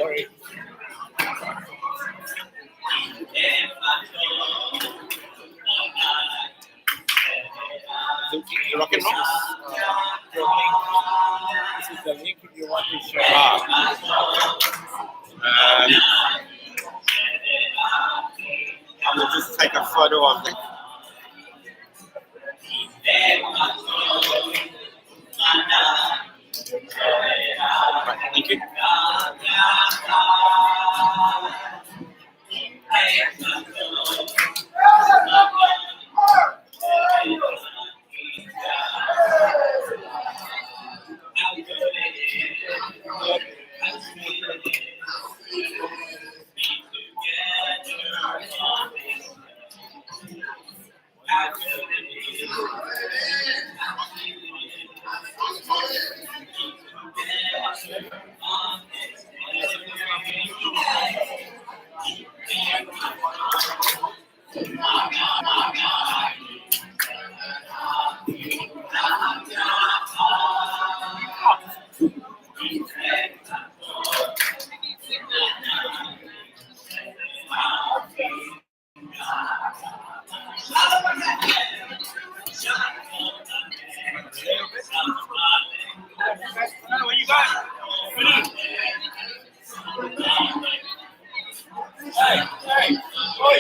Sorry. The rock and roll? This is the link you want to share. I will just take a photo of it. Thank you. Where you going? Hey, boy.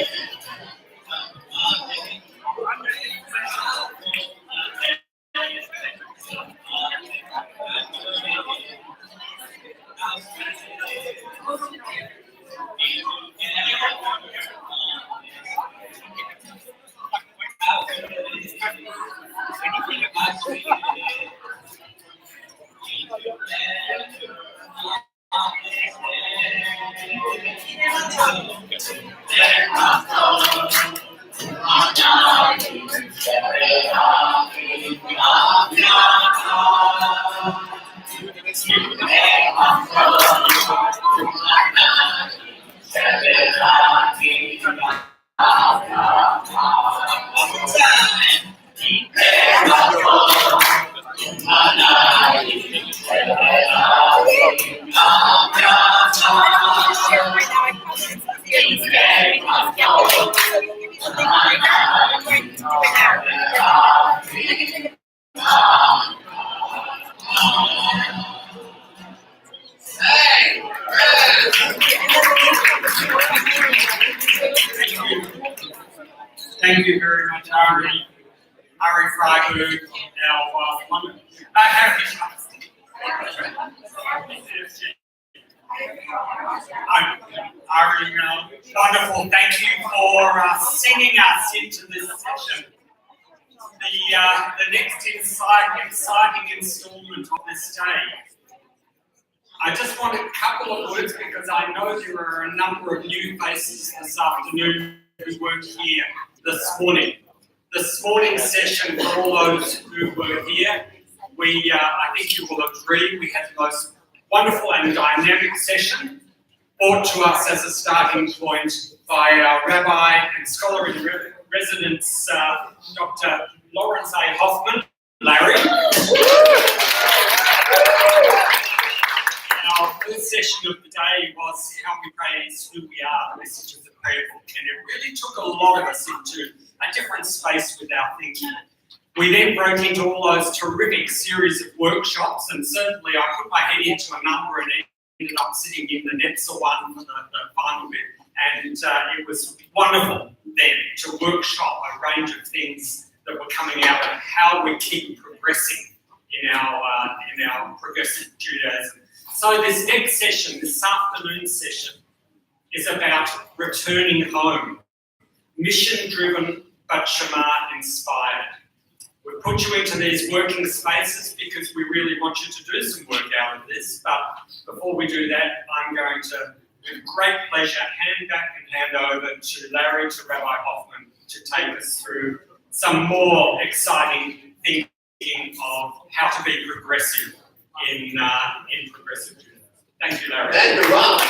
Thank you very much, Ari Freiberg, Ari, wonderful. Thank you for singing us into this session. The next exciting installment of this day. I just want a couple of words because I know there are a number of new faces this afternoon who weren't here this morning. This morning's session, for all those who were here, I think you will agree, we had the most wonderful and dynamic session brought to us as a starting point by our rabbi and scholar in residence, Dr. Lawrence A. Hoffman, Larry. Our first session of the day was How We Praise Who We Are, the message of the prayer book, and it really took a lot of us into a different space with our thinking. We then broke into all those terrific series of workshops, and certainly I put my head into a number and ended up sitting in the Netzer one for the final bit, and it was wonderful then to workshop a range of things that were coming out of how we keep progressing in our progressive Judaism. So this next session, this afternoon session, is about returning home, mission-driven but Shema-inspired. We put you into these working spaces because we really want you to do some work out of this, but before we do that, I'm going to, with great pleasure, hand back and hand over to Larry, to Rabbi Hoffman, to take us through some more exciting thinking of how to be progressive in progressive Judaism. Thank you, Larry. Thank you, Ron.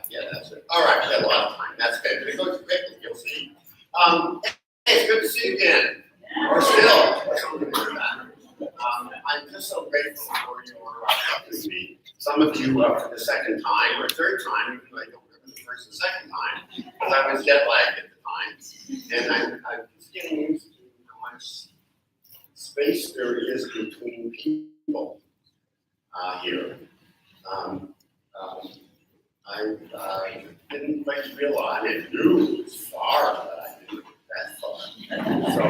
Yeah, that's it. All right, we got a lot of time. That's good. If it goes quickly, you'll see. Hey, it's good to see you again. Or still, something like that. I'm just so grateful for your helping me. Some of you for the second time or third time, even though I don't remember the first and second time, because I was jet lagged at the time. And I'm just getting used to how much space there is between people here. I didn't quite realize, I knew it was far, but I didn't go that far. So,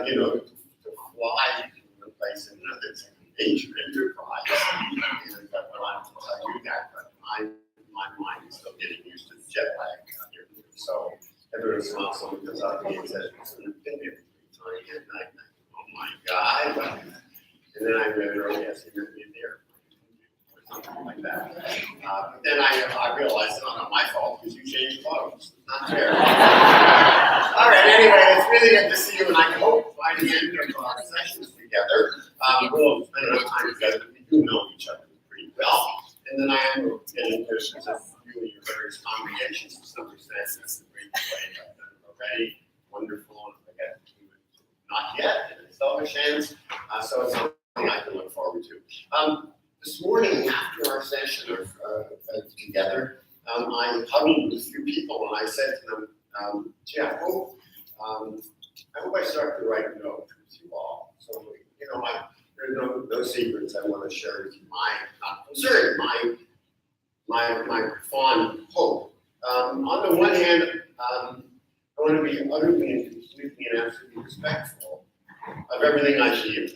you know, to fly to one place and another is a major enterprise. And but when I tell you that, but my mind is still getting used to the jet lag out here. So every once in a while someone comes up to me and says, "It's been here for 3 times at night." Oh my God. And then I remember, oh yes, you're in there. Something like that. But then I realized it's not my fault because you changed clothes. Not fair. All right, anyway, it's really good to see you, and I hope by the end of our sessions together, we'll spend enough time together that we do know each other pretty well. And then I am getting to visit you and your various congregations to some extent. That's a great way. I've done it already. Wonderful. And if I get to do it not yet, and it's still a chance. So it's something I can look forward to. This morning, after our session together, I huddled with a few people and I said to them, gee, I hope I start to write a note with you all. So, you know, there's no secrets I want to share with you. Not concern, my fond hope. On the one hand, I want to be utterly and completely and absolutely respectful of everything I hear.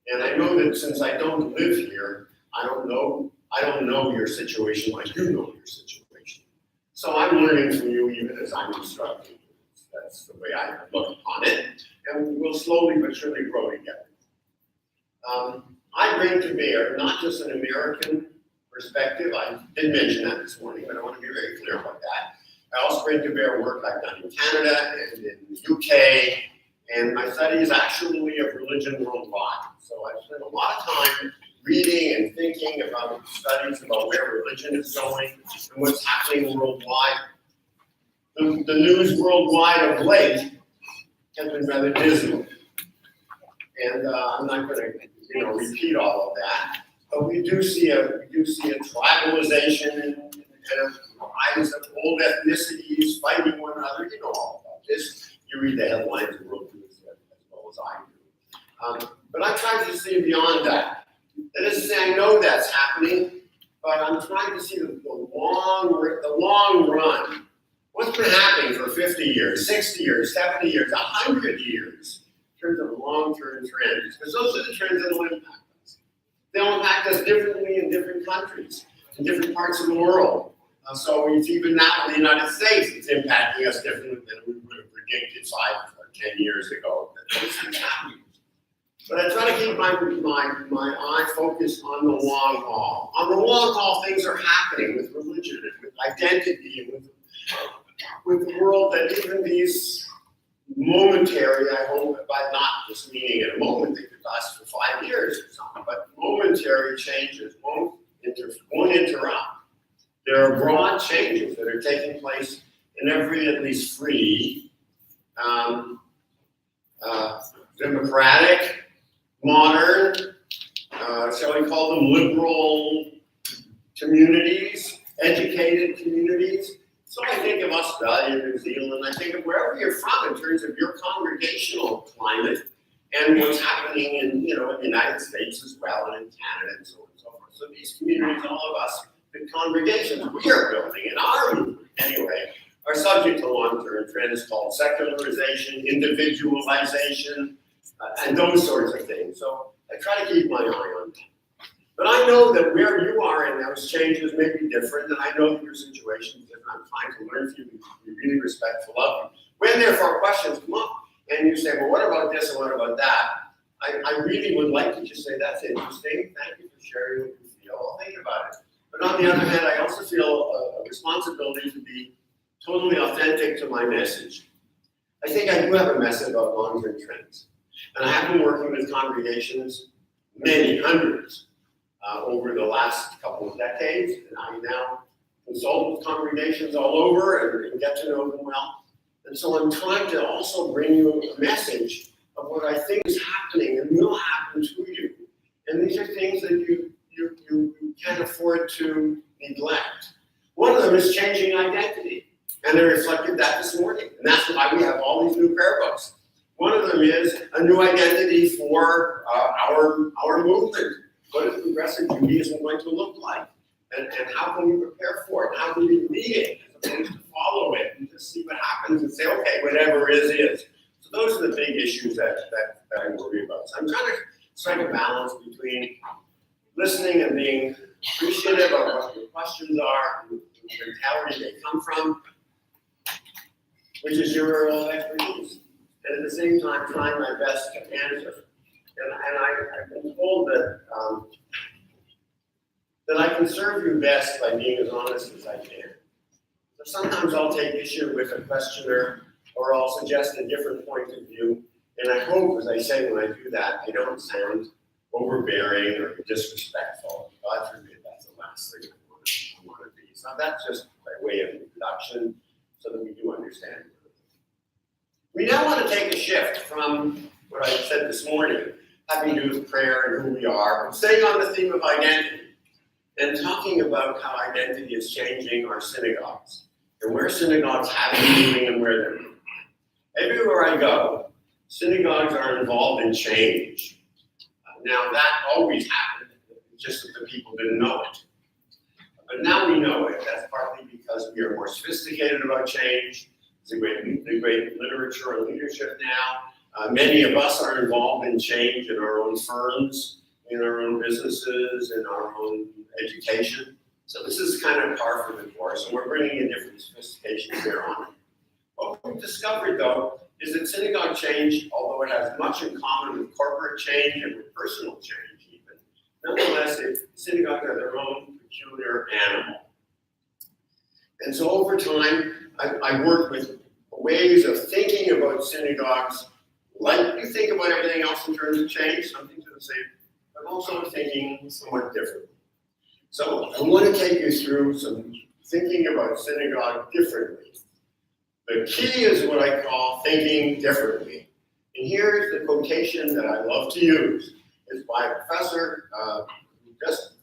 And I know that since I don't live here, I don't know your situation like you know your situation. So I'm learning from you even as I'm instructing you. That's the way I look upon it. And we'll slowly but surely grow together. I bring to bear not just an American perspective. I did mention that this morning, but I want to be very clear about that. I also bring to bear work I've done in Canada and in the UK. And my study is actually of religion worldwide. So I've spent a lot of time reading and thinking about studies about where religion is going and what's happening worldwide. The news worldwide of late has been rather dismal. And I'm not going to repeat all of that. But we do see a tribalization and a rise of old ethnicities fighting one another. You know all about this. You read the headlines and world news as well as I do. But I try to see beyond that. That is to say, I know that's happening, but I'm trying to see the long run. What's been happening for 50 years, 60 years, 70 years, 100 years in terms of long-term trends? Because those are the trends that will impact us. They'll impact us differently in different countries, in different parts of the world. So it's even now in the United States, it's impacting us differently than we would have predicted 5 or 10 years ago. That those things happen. But I try to keep my eye focused on the long haul. On the long haul, things are happening with religion and with identity and with the world that even these momentary, I hope, by not just meaning in a moment, they could last for 5 years or something, but momentary changes won't interrupt. There are broad changes that are taking place in every at least free, democratic, modern, shall we call them liberal communities, educated communities. So I think of Australia, New Zealand, I think of wherever you're from in terms of your congregational climate and what's happening in the United States as well and in Canada and so on and so forth. So these communities, all of us, the congregations we are building in our movement anyway, are subject to long-term trends called secularization, individualization, and those sorts of things. So I try to keep my eye on that. But I know that where you are in those changes may be different, and I know that your situation is different. I'm trying to learn from you, be really respectful of you. When therefore questions come up, and you say, well, what about this and what about that? I really would like to just say, that's interesting. Thank you for sharing what you feel. I'll think about it. But on the other hand, I also feel a responsibility to be totally authentic to my message. I think I do have a message about long-term trends. And I have been working with congregations, many hundreds, over the last couple of decades. And I now consult with congregations all over and get to know them well. And so I'm trying to also bring you a message of what I think is happening and will happen to you. And these are things that you can't afford to neglect. One of them is changing identity. And I reflected that this morning. And that's why we have all these new prayer books. One of them is a new identity for our movement. What is progressive Judaism going to look like? And how can we prepare for it? How can we lead it as opposed to follow it and just see what happens and say, okay, whatever is. So those are the big issues that I worry about. So I'm trying to strike a balance between listening and being appreciative of what your questions are, the mentality they come from, which is your expertise. And at the same time, trying my best to answer. And I've been told that I can serve you best by being as honest as I can. So sometimes I'll take issue with a questioner, or I'll suggest a different point of view. And I hope, as I say when I do that, I don't sound overbearing or disrespectful. God forbid, that's the last thing I want to be. So that's just by way of introduction, so that we do understand. We now want to take a shift from what I said this morning, having to do with prayer and who we are, staying on the theme of identity, and talking about how identity is changing our synagogues, and where synagogues have been moving and where they're moving. Everywhere I go, synagogues are involved in change. Now that always happened, just that the people didn't know it. But now we know it. That's partly because we are more sophisticated about change. There's a great literature and leadership now. Many of us are involved in change in our own firms, in our own businesses, in our own education. So this is kind of par for the course, and we're bringing in different sophistications there on it. What we've discovered, though, is that synagogue change, although it has much in common with corporate change and with personal change even, nonetheless, synagogues are their own peculiar animal. And so over time, I worked with ways of thinking about synagogues like you think about everything else in terms of change, something to the same, but also thinking somewhat differently. So I want to take you through some thinking about synagogue differently. The key is what I call thinking differently. And here's the quotation that I love to use. It's by a professor who just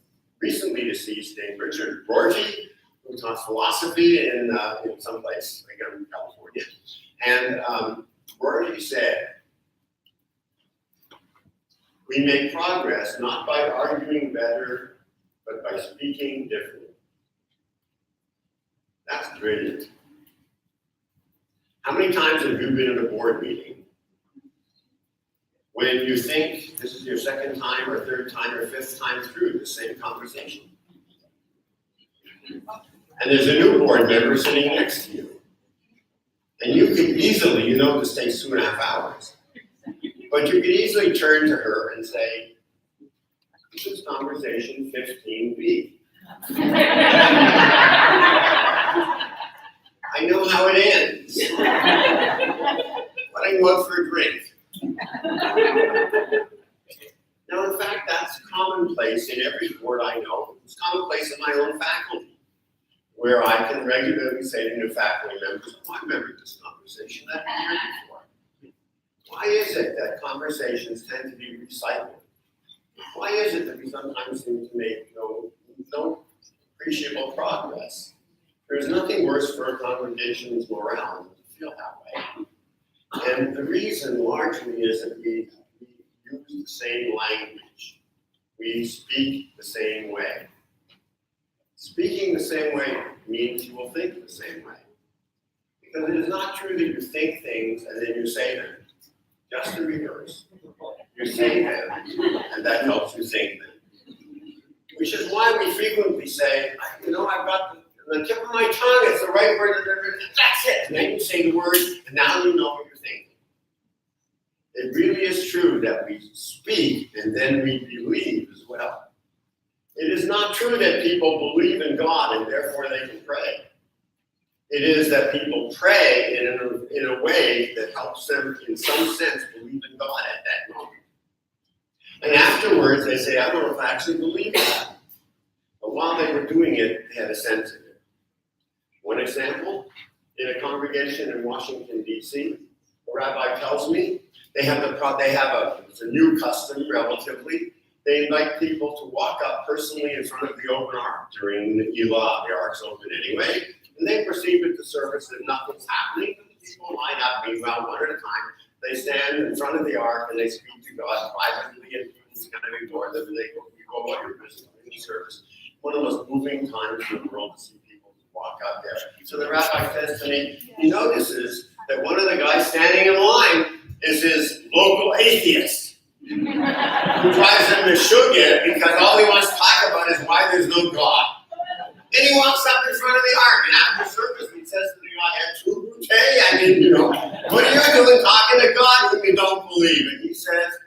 recently deceased named Richard Rorty, who taught philosophy in some place, like in California. And Rorty said, "We make progress not by arguing better, but by speaking differently." That's brilliant. How many times have you been at a board meeting when you think this is your second time or third time or fifth time through the same conversation? And there's a new board member sitting next to you. And you could easily, you know this takes 2.5 hours, but you could easily turn to her and say, "This is conversation 15B. I know how it ends, but I go out for a drink." Now, in fact, that's commonplace in every board I know. It's commonplace in my own faculty, where I can regularly say to new faculty members, "Oh, I remember this conversation that we had before." Why is it that conversations tend to be recycled? Why is it that we sometimes seem to make no appreciable progress? There's nothing worse for a congregation's morale than to feel that way. And the reason largely is that we use the same language. We speak the same way. Speaking the same way means you will think the same way. Because it is not true that you think things and then you say them. Just the reverse. You say them, and that helps you think them. Which is why we frequently say, "I've got the tip of my tongue, it's the right word, that's it." And then you say the word, and now you know what you're thinking. It really is true that we speak and then we believe as well. It is not true that people believe in God and therefore they can pray. It is that people pray in a way that helps them, in some sense, believe in God at that moment. And afterwards, they say, "I don't know if I actually believe that." But while they were doing it, they had a sense of it. One example, in a congregation in Washington, D.C., a rabbi tells me, it's a new custom relatively. They invite people to walk up personally in front of the open ark during the Elah. The ark's open anyway, and they proceed with the service that nothing's happening. People line up, meanwhile, one at a time. They stand in front of the ark and they speak to God privately, and people kind of ignore them, and they go about your business in the service. One of the most moving times in the world to see people walk out there. So the rabbi says to me, he notices that one of the guys standing in line is his local atheist, who drives him to shugget because all he wants to talk about is why there's no God. And he walks up in front of the ark, and after service, he says to the guy, I mean, what are you doing talking to God when you don't believe? And he says,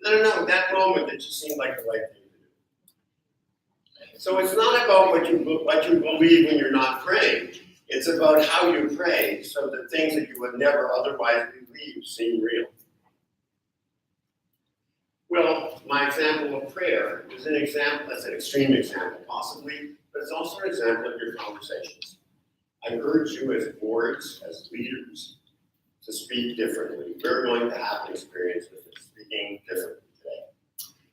no, that moment that just seemed like the right thing to do. So it's not about what you believe when you're not praying. It's about how you pray so that things that you would never otherwise believe seem real. Well, my example of prayer is an example, that's an extreme example possibly, but it's also an example of your conversations. I urge you as boards, as leaders, to speak differently. We're going to have an experience with speaking differently today.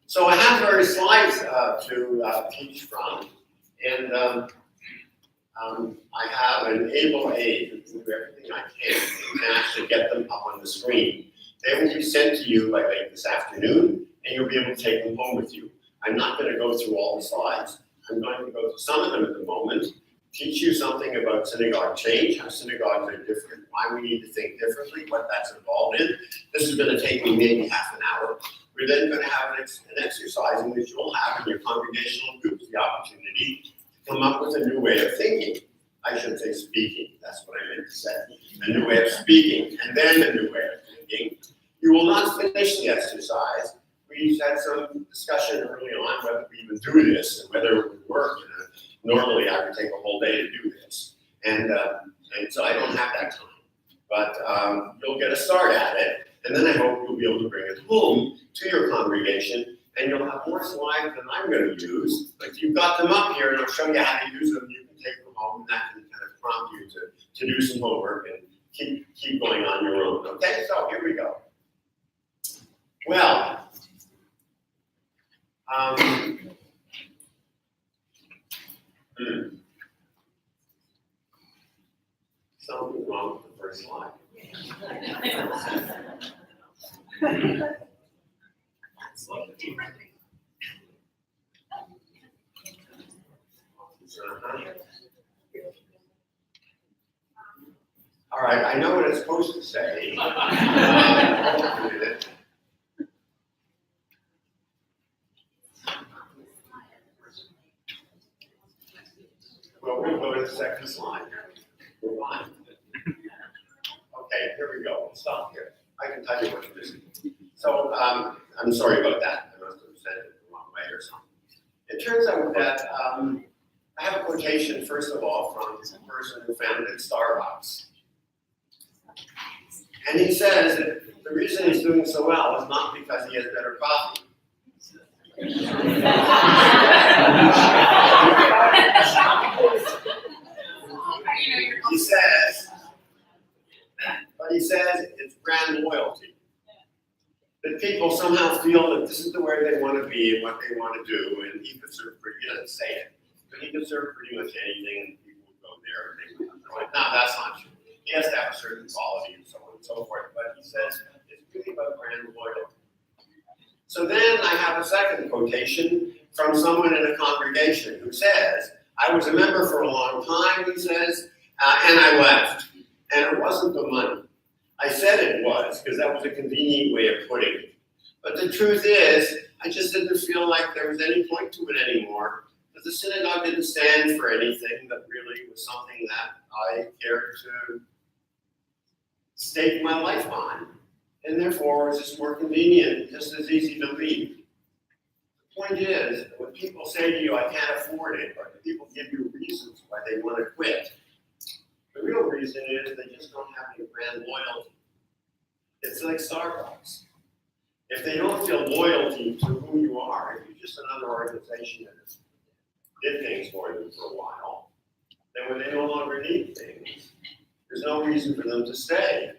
So I have various slides to teach from, and I have an able aide to do everything I can to actually get them up on the screen. They will be sent to you by late this afternoon, and you'll be able to take them home with you. I'm not going to go through all the slides. I'm going to go through some of them at the moment, teach you something about synagogue change, how synagogues are different, why we need to think differently, what that's involved in. This is going to take me maybe half an hour. We're then going to have an exercise in which you'll have in your congregational groups the opportunity to come up with a new way of thinking. I should say speaking, that's what I meant to say. A new way of speaking, and then a new way of thinking. You will not finish the exercise. We had some discussion early on whether we even do this and whether it would work. Normally, I would take a whole day to do this, and so I don't have that time. But you'll get a start at it, and then I hope you'll be able to bring it home to your congregation, and you'll have more slides than I'm going to use. But you've got them up here, and I'll show you how to use them. You can take them home, and that can kind of prompt you to do some homework and keep going on your own. Okay, so here we go. Well. Something wrong with the first slide. All right, I know what it's supposed to say. Well, we'll go to the second slide. We're on. Okay, here we go. We'll stop here. I can tell you what it is. So, I'm sorry about that. I must have said it the wrong way or something. It turns out that I have a quotation, first of all, from a person who founded Starbucks. And he says that the reason he's doing so well is not because he has better coffee. He says it's brand loyalty. That people somehow feel that this is the way they want to be and what they want to do, and he could serve he doesn't say it, but he could serve pretty much anything, and people would go there and they would enjoy it. No, that's not true. He has to have a certain quality and so on and so forth, but he says it's really about brand loyalty. So then I have a second quotation from someone in a congregation who says, I was a member for a long time, he says, and I left. And it wasn't the money. I said it was, because that was a convenient way of putting it. But the truth is, I just didn't feel like there was any point to it anymore, because the synagogue didn't stand for anything that really was something that I cared to stake my life on. And therefore, it was just more convenient, just as easy to leave. The point is, when people say to you, I can't afford it, or people give you reasons why they want to quit, the real reason is they just don't have any brand loyalty. It's like Starbucks. If they don't feel loyalty to who you are, if you're just another organization that has did things for them for a while, then when they no longer need things, there's no reason for them to stay.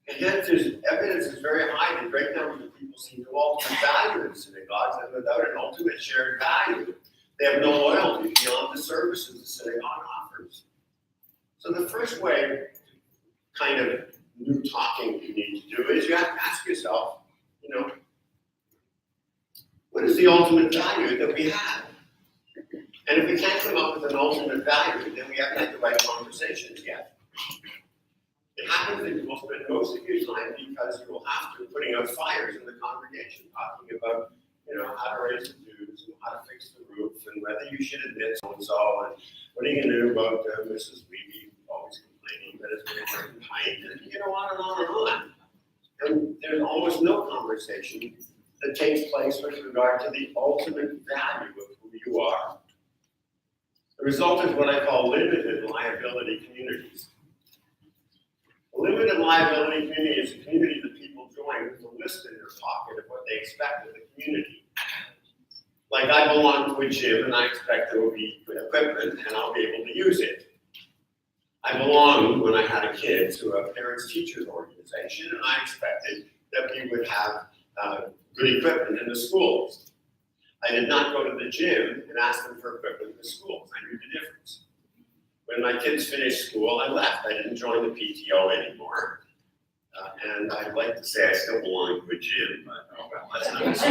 And yet there's evidence is very high that great numbers of people see no ultimate value in synagogues, and without an ultimate shared value, they have no loyalty beyond the services the synagogue offers. So the first way, kind of new talking you need to do is you have to ask yourself, what is the ultimate value that we have? And if we can't come up with an ultimate value, then we haven't had the right conversations yet. It happens that you will spend most of your time because you will have to putting out fires in the congregation, talking about, how to raise the dues and how to fix the roof and whether you should admit so-and-so and what are you going to do about Mrs. Weeby always complaining that it's been a certain height and on and on and on. And there's almost no conversation that takes place with regard to the ultimate value of who you are. The result is what I call limited liability communities. A limited liability community is a community that people join with a list in their pocket of what they expect of the community. Like I belong to a gym and I expect there will be good equipment and I'll be able to use it. I belonged, when I had a kid, to a parents-teachers organization and I expected that we would have good equipment in the schools. I did not go to the gym and ask them for equipment in the schools. I knew the difference. When my kids finished school, I left. I didn't join the PTO anymore. And I'd like to say I still belong to a gym, but oh well, that's not so.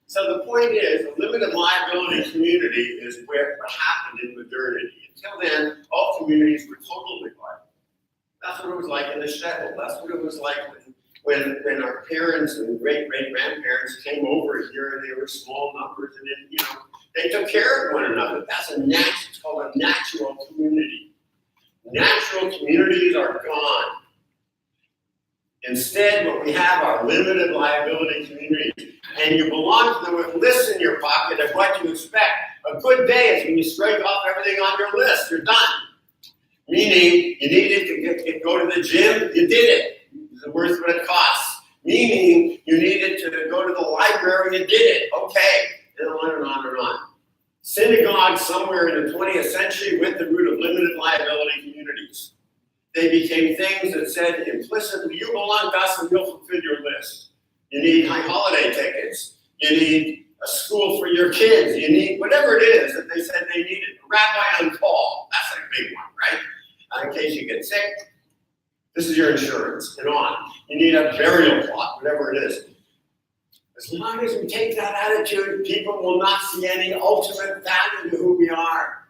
So the point is, a limited liability community is what happened in modernity. Until then, all communities were totally liable. That's what it was like in the shtetl. That's what it was like when our parents and great-great-grandparents came over here and they were small numbers and then, they took care of one another. That's it's called a natural community. Natural communities are gone. Instead, what we have are limited liability communities. And you belong to them with lists in your pocket of what you expect. A good day is when you scrape off everything on your list. You're done. Meaning, you needed to go to the gym, you did it. It's worth what it costs. Meaning, you needed to go to the library, you did it. Okay. And on and on and on. Synagogues somewhere in the 20th century went the route of limited liability communities. They became things that said implicitly, you belong to us and we'll fulfill your list. You need high holiday tickets. You need a school for your kids. You need whatever it is that they said they needed. A rabbi on call. That's a big one, right? In case you get sick. This is your insurance, and on. You need a burial plot, whatever it is. As long as we take that attitude, people will not see any ultimate value to who we are.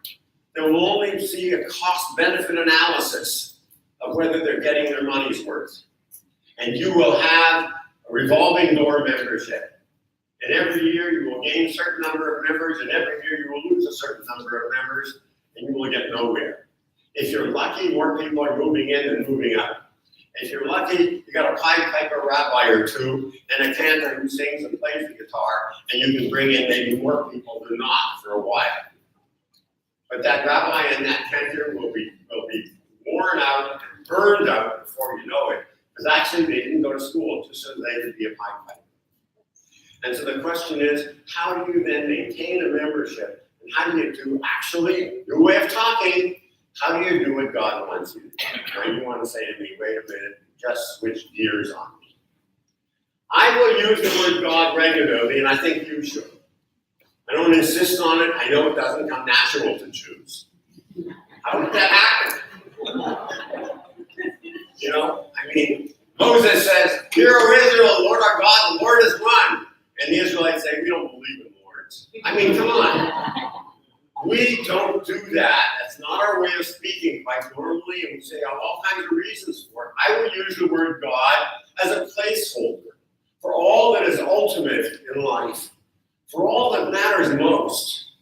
They will only see a cost-benefit analysis of whether they're getting their money's worth. And you will have a revolving door membership. And every year you will gain a certain number of members, and every year you will lose a certain number of members, and you will get nowhere. If you're lucky, more people are moving in than moving out. If you're lucky, you got a Pied Piper rabbi or two and a cantor who sings and plays the guitar, and you can bring in maybe more people than not for a while. But that rabbi and that cantor will be worn out and burned out before you know it, because actually they didn't go to school just so they could be a Pied Piper. And so the question is, how do you then maintain a membership? And how do you do actually, your way of talking, how do you do what God wants you to do? Now you want to say to me, wait a minute, just switch gears on me. I will use the word God regularly, and I think you should. I don't insist on it. I know it doesn't come natural to Jews. How did that happen? Moses says, "Hear, O Israel, the Lord our God, the Lord is one." And the Israelites say, "We don't believe in lords." Come on. We don't do that. That's not our way of speaking quite normally, and we say all kinds of reasons for it. I will use the word God as a placeholder for all that is ultimate in life, for all that matters most.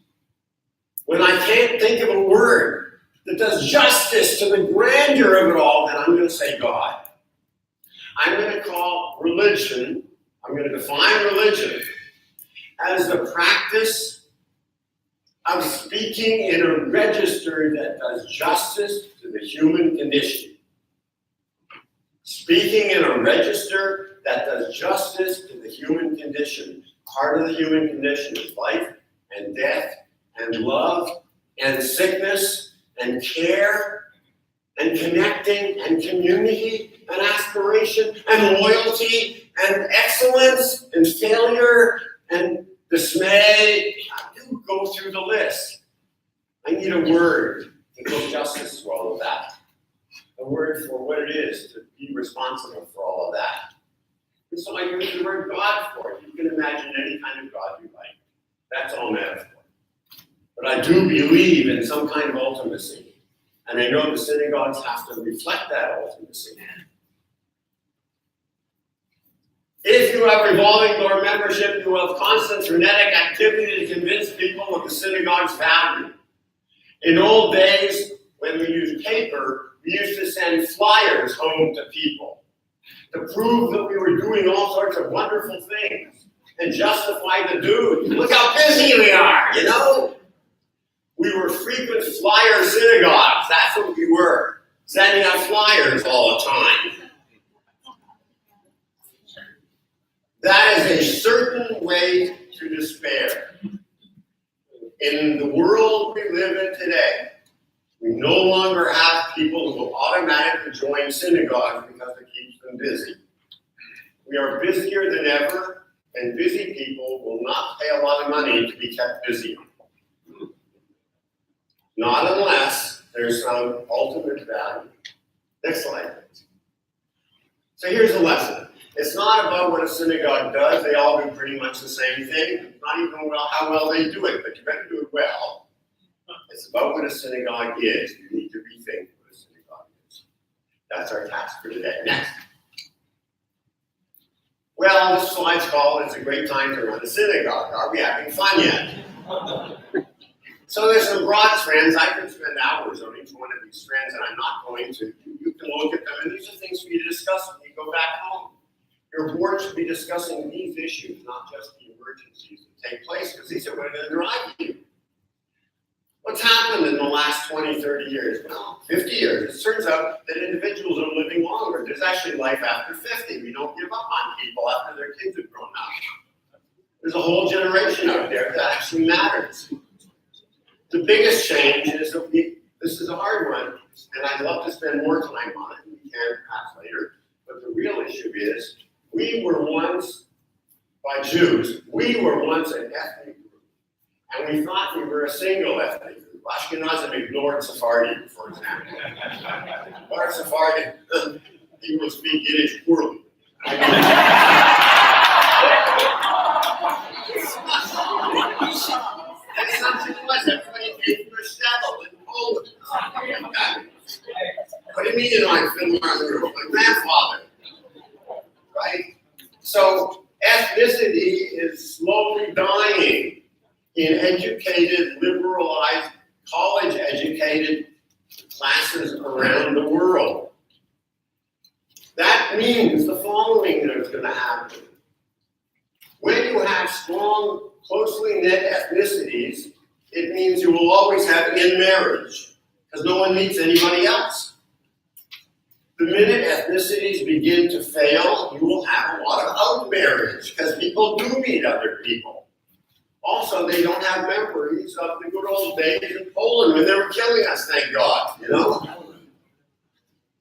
When I can't think of a word that does justice to the grandeur of it all, then I'm going to say God. I'm going to call religion, I'm going to define religion as the practice of speaking in a register that does justice to the human condition. Speaking in a register that does justice to the human condition. Part of the human condition is life and death and love and sickness and care and connecting and community and aspiration and loyalty and excellence and failure and dismay. You go through the list. I need a word to do justice to all of that. A word for what it is to be responsible for all of that. And so I use the word God for it. You can imagine any kind of God you like. That's all metaphor. But I do believe in some kind of ultimacy. And I know the synagogues have to reflect that ultimacy. If you have revolving door membership, you will have constant frenetic activity to convince people of the synagogue's value. In old days, when we used paper, we used to send flyers home to people to prove that we were doing all sorts of wonderful things and justify the dude. Look how busy we are, you know? We were frequent flyer synagogues. That's what we were. Sending out flyers all the time. That is a certain way to despair. In the world we live in today, we no longer have people who will automatically join synagogues because it keeps them busy. We are busier than ever, and busy people will not pay a lot of money to be kept busy. Not unless there's some ultimate value. Next slide, please. So here's the lesson. It's not about what a synagogue does. They all do pretty much the same thing. Not even how well they do it, but you better do it well. It's about what a synagogue is. You need to rethink what a synagogue is. That's our task for today. Next. Well, this slide's called "It's a Great Time to Run a Synagogue." Are we having fun yet? So there's some broad strands. I could spend hours on each one of these strands, and I'm not going to. You can look at them, and these are things for you to discuss when you go back home. Your board should be discussing these issues, not just the emergencies that take place, because these are what are going to drive you. What's happened in the last 20, 30 years? Well, 50 years. It turns out that individuals are living longer. There's actually life after 50. We don't give up on people after their kids have grown up. There's a whole generation out there that actually matters. The biggest change is that this is a hard one, and I'd love to spend more time on it. We can perhaps later. But the real issue is, we were once, by Jews, we were once an ethnic group. And we thought we were a single ethnic group. Ashkenazim ignored Sephardi, for example. Or Sephardi, people speak Yiddish poorly. That's not too much. Everybody came from a shtetl in Poland. What do you mean you know I'm from my grandfather? Right? So ethnicity is slowly dying in educated, liberalized, college-educated classes around the world. That means the following is going to happen. When you have strong, closely knit ethnicities, it means you will always have in-marriage, because no one meets anybody else. The minute ethnicities begin to fail, you will have a lot of out-marriage, because people do meet other people. Also, they don't have memories of the good old days in Poland when they were killing us, thank God, you know?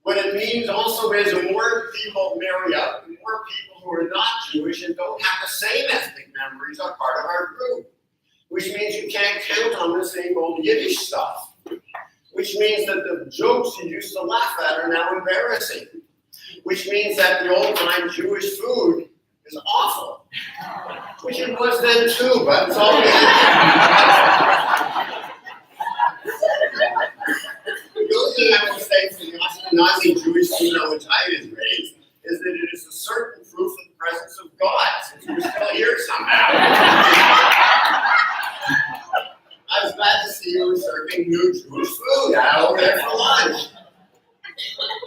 What it means also is the more people marry up, the more people who are not Jewish and don't have the same ethnic memories are part of our group. Which means you can't count on the same old Yiddish stuff. Which means that the jokes you used to laugh at are now embarrassing. Which means that the old-time Jewish food is awful. Which it was then too, but it's all we had. The only thing I will say for the Ashkenazi Jewish food on which I was raised is that it is a certain proof of the presence of God, since we're still here somehow. I was glad to see you were serving new Jewish food out there for lunch.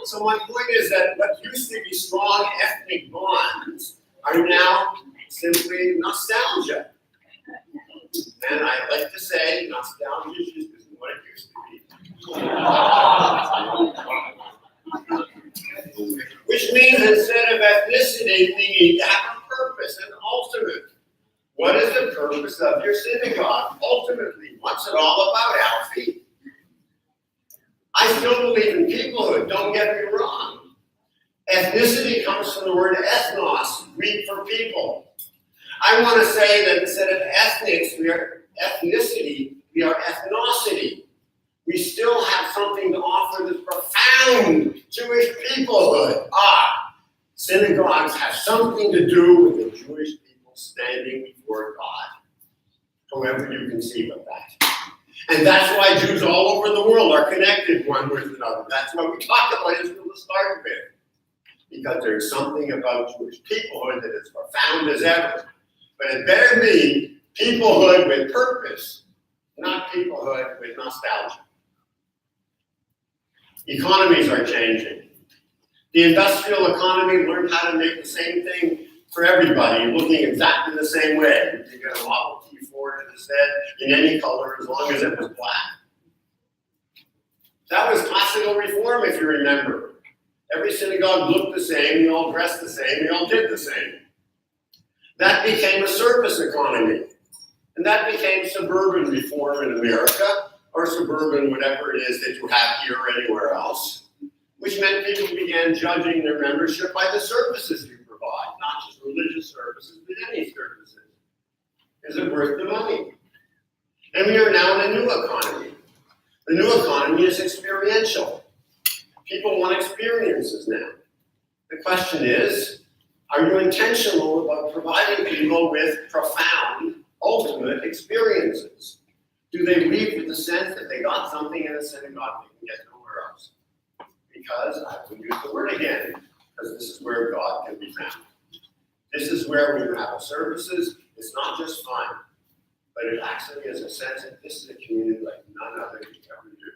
So my point is that what used to be strong ethnic bonds are now simply nostalgia. And I like to say nostalgia isn't what it used to be. Which means instead of ethnicity, we need to have a purpose, an ultimate. What is the purpose of your synagogue? Ultimately, what's it all about, Alfie? I still believe in peoplehood. but don't get me wrong. Ethnicity comes from the word ethnos, Greek for people. I want to say that instead of ethnics, we are ethnicity, we are ethnicity. We still have something to offer this profound Jewish peoplehood. Synagogues have something to do with the Jewish people standing before God, however you conceive of that. And that's why Jews all over the world are connected one with another. That's why we talk about Israel to start with. Because there's something about Jewish peoplehood that is profound as ever. But it better be peoplehood with purpose, not peoplehood with nostalgia. Economies are changing. The industrial economy learned how to make the same thing for everybody, looking exactly the same way. You get a Model T Ford instead in any color as long as it was black. That was classical reform, if you remember. Every synagogue looked the same, they all dressed the same, they all did the same. That became a service economy. And that became suburban reform in America, or suburban whatever it is that you have here or anywhere else, which meant people began judging their membership by the services you provide, not just religious services, but any services. Is it worth the money? And we are now in a new economy. The new economy is experiential. People want experiences now. The question is, are you intentional about providing people with profound, ultimate experiences? Do they leave with the sense that they got something in a synagogue they can get nowhere else? Because, I will use the word again, because this is where God can be found. This is where we have services. It's not just fun, but it actually is a sense that this is a community like none other can ever do.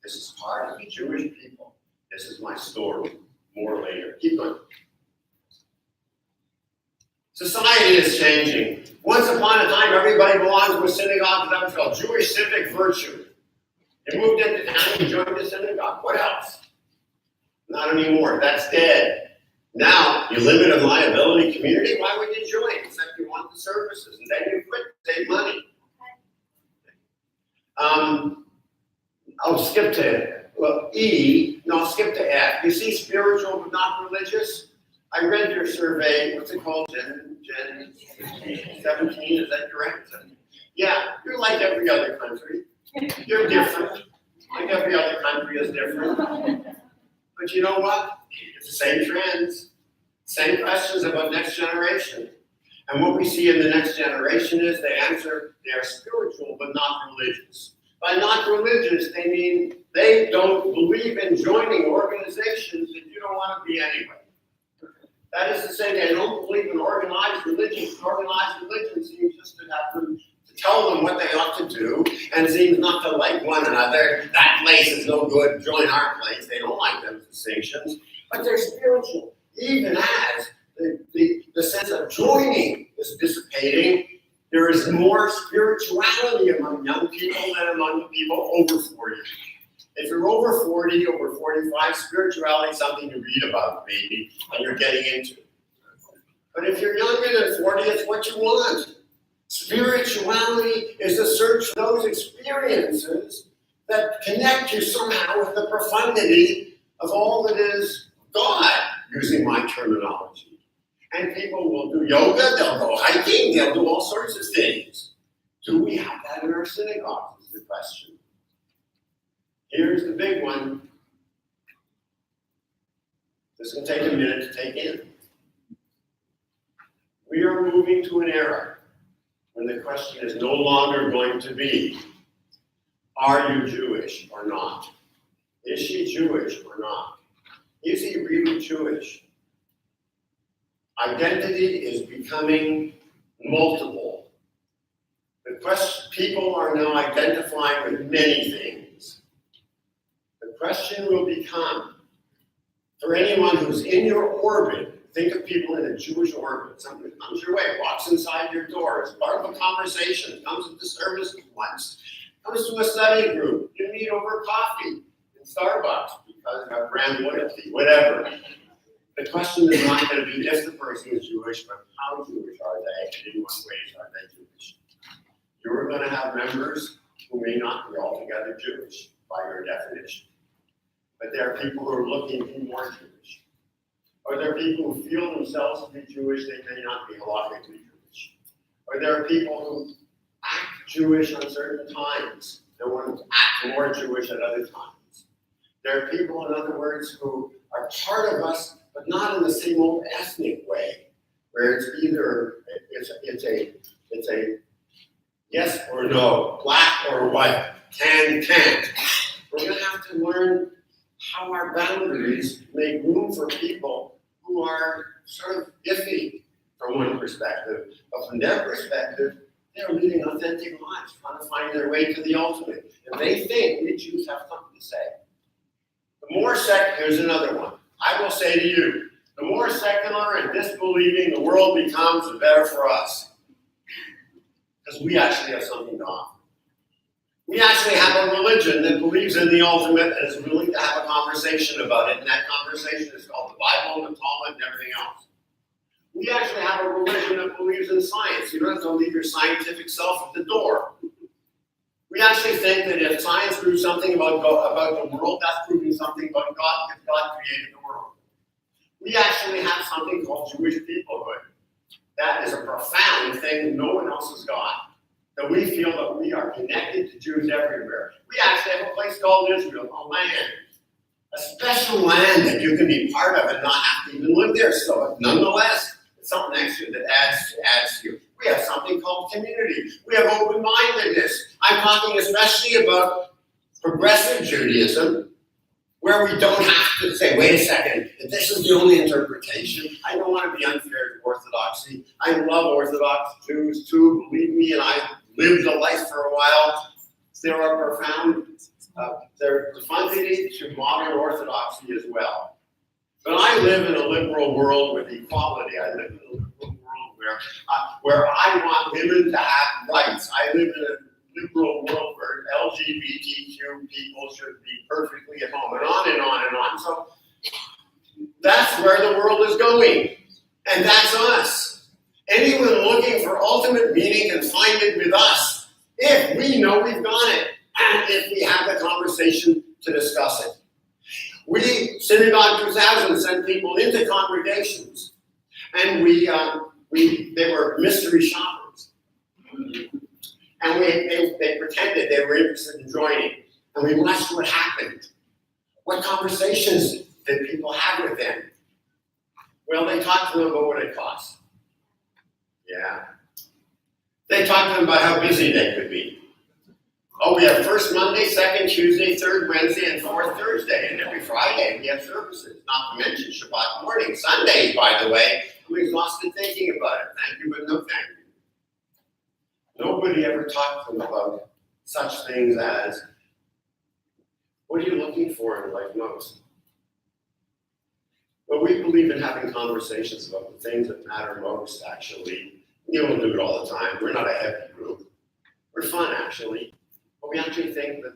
This is part of the Jewish people. This is my story. More later. Keep going. Society is changing. Once upon a time, everybody belonged to a synagogue that was called Jewish civic virtue. You moved into town and joined the synagogue. What else? Not anymore. That's dead. Now, you live in a liability community. Why would you join? Except you want the services, and then you quit to save money. I'll skip to I'll skip to F. You see spiritual but not religious? I read your survey. What's it called? Gen 17, is that correct? Yeah, you're like every other country. You're different. Like every other country is different. But you know what? It's the same trends, same questions about next generation. And what we see in the next generation is they answer they are spiritual but not religious. By not religious, they mean they don't believe in joining organizations that you don't want to be anyway. That is to say, they don't believe in organized religion. Organized religion seems just to have to tell them what they ought to do, and seems not to like one another. That place is no good, join our place. They don't like those distinctions, but they're spiritual. Even as the sense of joining is dissipating, there is more spirituality among young people than among the people over 40. If you're over 40, over 45, spirituality is something you read about, maybe, and you're getting into. But if you're younger than 40, it's what you want. Spirituality is to search those experiences that connect you somehow with the profundity of all that is God, using my terminology. And people will do yoga, they'll go hiking, they'll do all sorts of things. Do we have that in our synagogues, is the question. Here's the big one. This can take a minute to take in. We are moving to an era when the question is no longer going to be, are you Jewish or not? Is she Jewish or not? Is he really Jewish? Identity is becoming multiple. The question, people are now identifying with many things. The question will become, for anyone who's in your orbit, think of people in a Jewish orbit. Somebody comes your way, walks inside your door, is part of a conversation, comes to the service once, comes to a study group, you meet over coffee in Starbucks because you have brand loyalty, whatever. The question is not going to be if the person is Jewish, but how Jewish are they, and in what ways are they Jewish. You're going to have members who may not be altogether Jewish by your definition. but there are people who are looking to be more Jewish. Or there are people who feel themselves to be Jewish, they may not be halachically Jewish. Or there are people who act Jewish on certain times and want to act more Jewish at other times. There are people, in other words, who are part of us, but not in the same old ethnic way, where it's either it's a yes or no, black or white, can't. We're going to have to learn how our boundaries make room for people who are sort of iffy from one perspective, but from their perspective, they're leading authentic lives, trying to find their way to the ultimate. And they think we Jews have something to say. The more here's another one. I will say to you, the more secular and disbelieving the world becomes, the better for us. Because we actually have something to offer. We actually have a religion that believes in the ultimate and is willing to have a conversation about it. And that conversation is called the Bible and the Talmud and everything else. We actually have a religion that believes in science. You don't have to leave your scientific self at the door. We actually think that if science proves something about the world, that's proving something about God, because God created the world. We actually have something called Jewish peoplehood. That is a profound thing no one else has got. That we feel that we are connected to Jews everywhere. We actually have a place called Israel, a land. A special land that you can be part of and not have to even live there. So nonetheless, it's something extra that adds to you. We have something called community. We have open-mindedness. I'm talking especially about progressive Judaism, where we don't have to say, wait a second, if this is the only interpretation, I don't want to be unfair to Orthodoxy. I love Orthodox Jews too, believe me, and I lived a life for a while. There are profundity to modern Orthodoxy as well. But I live in a liberal world with equality. I live in a liberal world where I want women to have rights. I live in a liberal world where LGBTQ people should be perfectly at home, and on and on and on. So that's where the world is going, and that's us. Anyone looking for ultimate meaning can find it with us, if we know we've got it, and if we have the conversation to discuss it. We, Synagogue 2000, sent people into congregations, and they were mystery shoppers. And they pretended they were interested in joining. And we watched what happened. What conversations did people have with them? Well, they talked to them about what it cost. Yeah. They talked to them about how busy they could be. Oh, we have first Monday, second Tuesday, third Wednesday, and fourth Thursday. And every Friday we have services, not to mention Shabbat morning. Sundays, by the way, I'm exhausted thinking about it. Thank you, but no thank you. Nobody ever talked to them about such things as, what are you looking for in life most? Well, we believe in having conversations about the things that matter most, actually. You don't do it all the time. We're not a heavy group. We're fun, actually. But we actually think that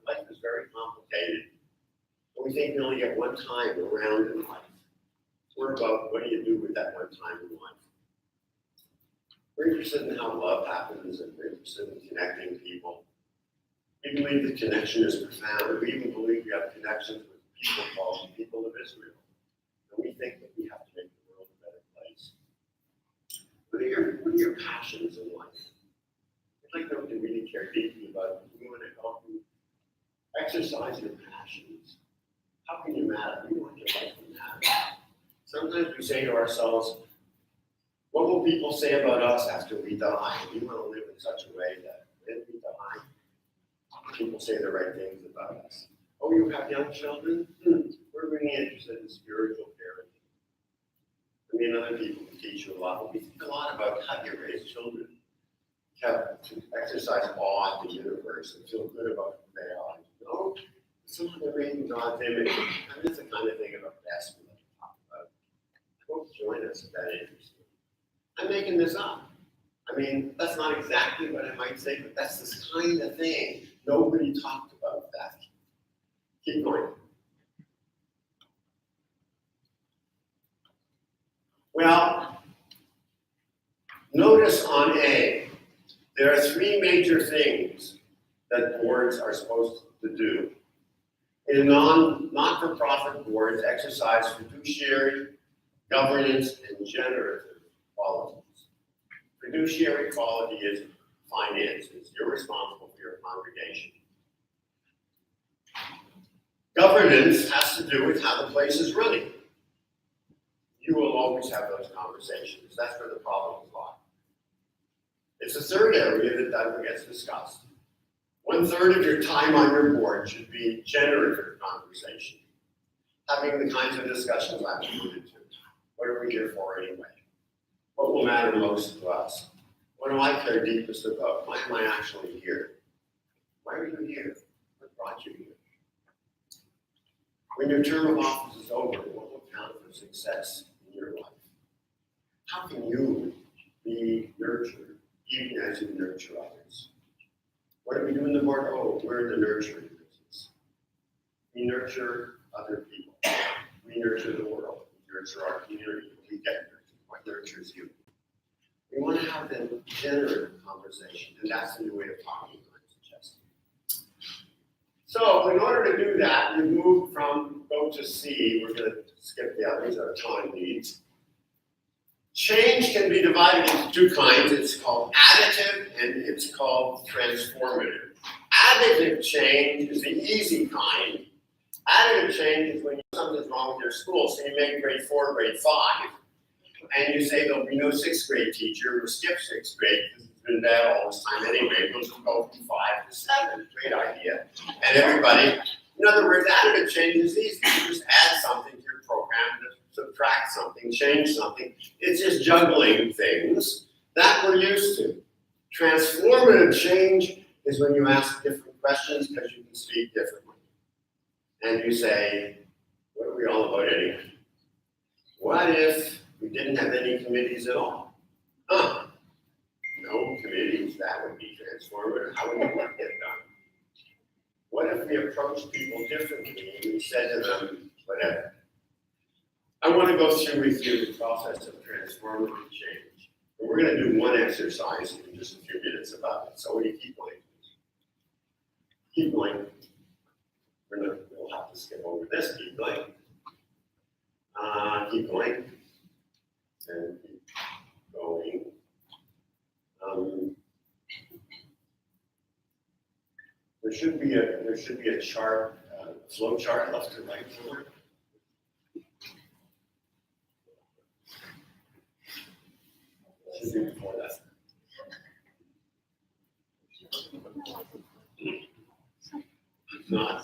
life is very complicated. And we think we only get one time around in life. We're about what do you do with that one time in life. We're interested in how love happens, and we're interested in connecting people. We believe that connection is profound. We even believe we have connections with people called the people of Israel. And we think that we have to make the world a better place. What are your passions in life? I'd like them to really care deeply about you. We want to help you exercise your passions. How can you matter? We want your life to matter. Sometimes we say to ourselves, what will people say about us after we die? We want to live in such a way that when we die, people say the right things about us. Oh, you have young children? We're really interested in spiritual parenting. I mean, other people can teach you a lot, but we think a lot about how you raise children. To exercise awe at the universe and feel good about who they are. You know, someone they're made in God's image. And that's the kind of thing about best we like to talk about. I hope you join us if that interests you. I'm making this up. I mean, that's not exactly what I might say, but that's this kind of thing. Nobody talked about that. Keep going. Well, notice on A, there are three major things that boards are supposed to do. In not-for-profit boards exercise fiduciary, governance, and generative qualities. Fiduciary quality is finances. You're responsible for your congregation. Governance has to do with how the place is running. You will always have those conversations. That's where the problems lie. It's a third area that never gets discussed. 1/3 of your time on your board should be generative conversation. Having the kinds of discussions I've alluded to. What are we here for anyway? What will matter most to us? What do I care deepest about? Why am I actually here? Why are you here? What brought you here? When your term of office is over, what will count for success in your life? How can you be nurtured even as you nurture others? What do we do in the board? Oh, we're in the nurturing business. We nurture other people. We nurture the world. We nurture our community. We get nurtured. What nurtures you? We want to have the generative conversation, and that's the new way of talking, I'm suggesting. So, in order to do that, we move from go to C. We're going to skip the others, our time needs. Change can be divided into two kinds. It's called additive and it's called transformative. Additive change is the easy kind. Additive change is when something's wrong with your school, so you make grade 4, grade 5, and you say there'll be no 6th grade teacher, we'll skip 6th grade because it's been bad all this time anyway, we'll just go from 5 to 7. Great idea. And everybody, in other words, additive change is easy. You just add something to your program, subtract something, change something. It's just juggling things that we're used to. Transformative change is when you ask different questions because you can speak differently. And you say, what are we all about anyway? What if we didn't have any committees at all? No committees, that would be transformative. How would the work get done? What if we approached people differently and we said to them, whatever? I want to go through with you the process of transformative change. And we're going to do one exercise in just a few minutes about it. So will you keep going? Keep going. We'll have to skip over this. Keep going. Keep going. And keep going. There should be a chart, flow chart left to right forward. Should be before that. It's not.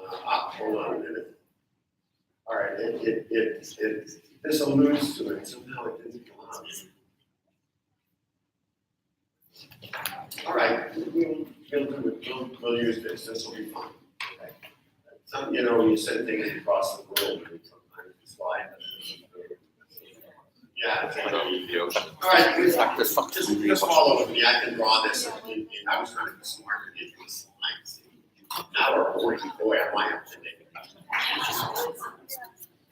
Hold on a minute. All right. This alludes to it. Somehow it didn't come out. All right. We'll use this. This will be fun. Okay. You send things across the world and sometimes the slide. Yeah, it's all right, just follow with me. I can draw this. I was trying to be smart and get these slides. Now we're boy, I might have to make it.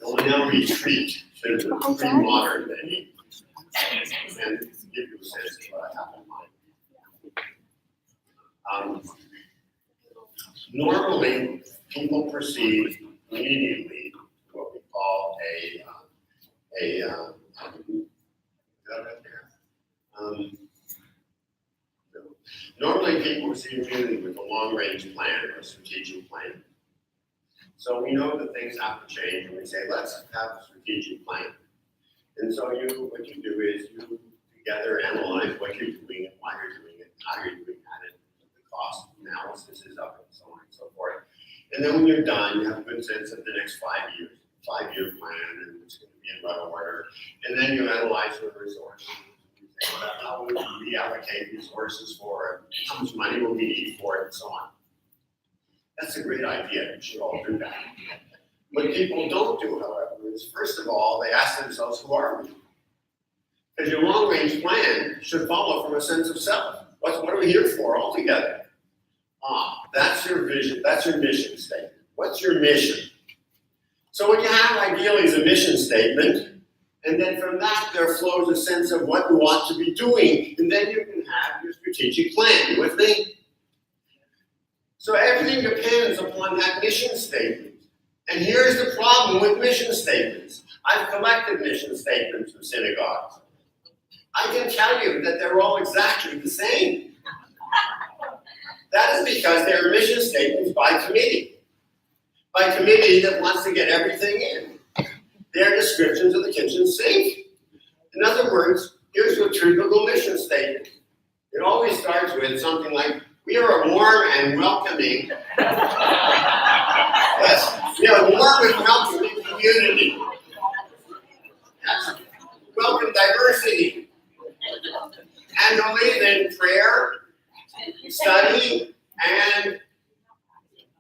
We'll now retreat to the pre-modern day and give you a sense of what I have in mind. Normally, people perceive immediately what we call normally people see immediately with a long-range plan or a strategic plan. So we know that things have to change and we say, let's have a strategic plan. And so what you do is you together analyze what you're doing and why you're doing it, how you're doing it, the cost analysis is up and so on and so forth. And then when you're done, you have a good sense of the next 5 years, 5-year plan, and it's going to be in what order. And then you analyze your resources. You say, well, how would we reallocate resources for it? How much money will we need for it, and so on. That's a great idea. You should all do that. What people don't do, however, is first of all, they ask themselves, who are we? Because your long-range plan should follow from a sense of self. What are we here for altogether? That's your vision. That's your mission statement. What's your mission? So what you have ideally is a mission statement, and then from that there flows a sense of what you want to be doing, and then you can have your strategic plan. You with me? So everything depends upon that mission statement. And here's the problem with mission statements. I've collected mission statements from synagogues. I can tell you that they're all exactly the same. That is because they're mission statements by committee. By committee that wants to get everything in. They're descriptions of the kitchen sink. In other words, here's a typical mission statement. It always starts with something like, we are a warm and welcoming, yes, we are a warm and welcoming community. Yes. Welcome diversity. And believe in prayer, study, and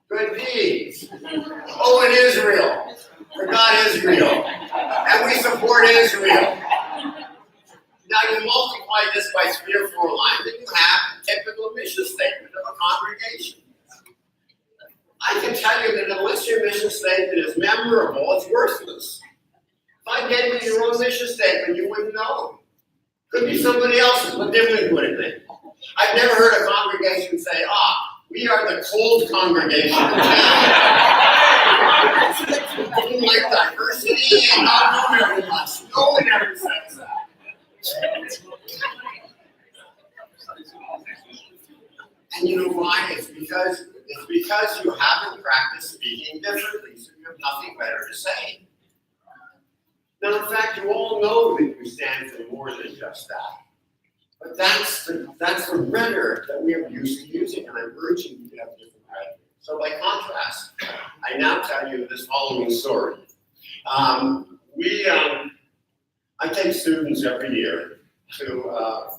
good deeds. Oh, and Israel. For God is real. And we support Israel. Now you multiply this by 3 or 4 lines, and you have a typical mission statement of a congregation. I can tell you that unless your mission statement is memorable, it's worthless. If I gave you your own mission statement, you wouldn't know. Could be somebody else's, but different would it be? I've never heard a congregation say, we are the cold congregation of town. Didn't like diversity and not know very much. No one ever says that. And you know why? It's because you haven't practiced speaking differently, so you have nothing better to say. Now, in fact, you all know that you stand for more than just that. But that's the rhetoric that we are used to using, and I'm urging you to have different rhetoric. So by contrast, I now tell you this following story. I take students every year to a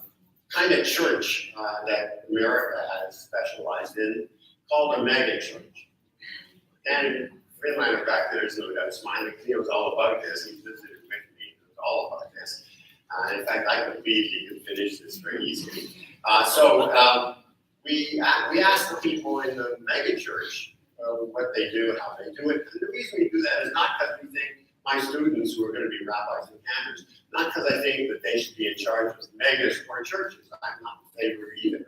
kind of church that America has specialized in, called a mega church. And a friend of mine back there is no doubt smiling. He was all about this. He visited with me. It was all about this. In fact, I believe he could finish this very easily. So we asked the people in the mega church what they do, how they do it. And the reason we do that is not because we think my students who are going to be rabbis and cantors, not because I think that they should be in charge of megas or churches. I'm not in favor either.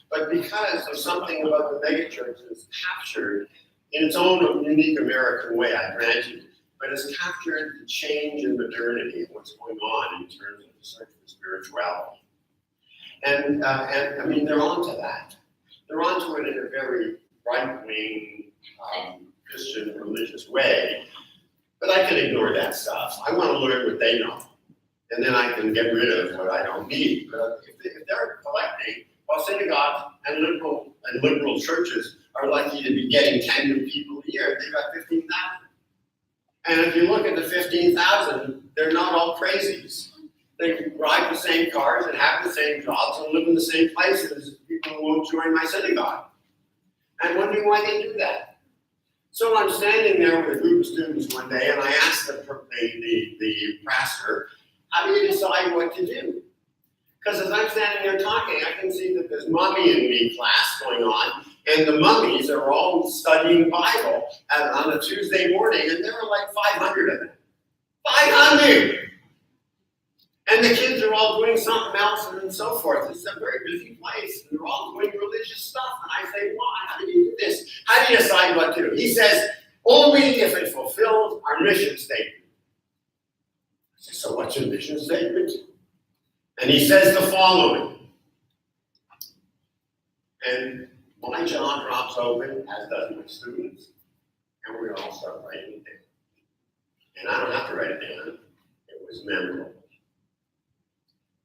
But because of something about the mega church that's captured in its own unique American way, I grant you, but it's captured the change in modernity and what's going on in terms of the search for spirituality. And I mean, they're onto that. They're onto it in a very right-wing Christian religious way. But I can ignore that stuff. I want to learn what they know. And then I can get rid of what I don't need. But if they're collecting, well, synagogues and liberal churches are likely to be getting 10 new people a year. They've got 15,000. And if you look at the 15,000, they're not all crazies. They ride the same cars and have the same jobs and live in the same places as people who won't join my synagogue. I'm wondering why they do that. So I'm standing there with a group of students one day, and I asked the pastor, how do you decide what to do? Because as I'm standing there talking, I can see that there's mummy and me class going on, and the mummies are all studying Bible on a Tuesday morning, and there were like 500 of them. 500! And the kids are all doing something else and so forth. It's a very busy place, and they're all doing religious stuff. And I say, well, how do you do this? How do you decide what to do? He says, only if it fulfills our mission statement. I say, so what's your mission statement? And he says the following. And my jaw drops open, as does my students, and we all start writing it down. And I don't have to write it down. It was memorable.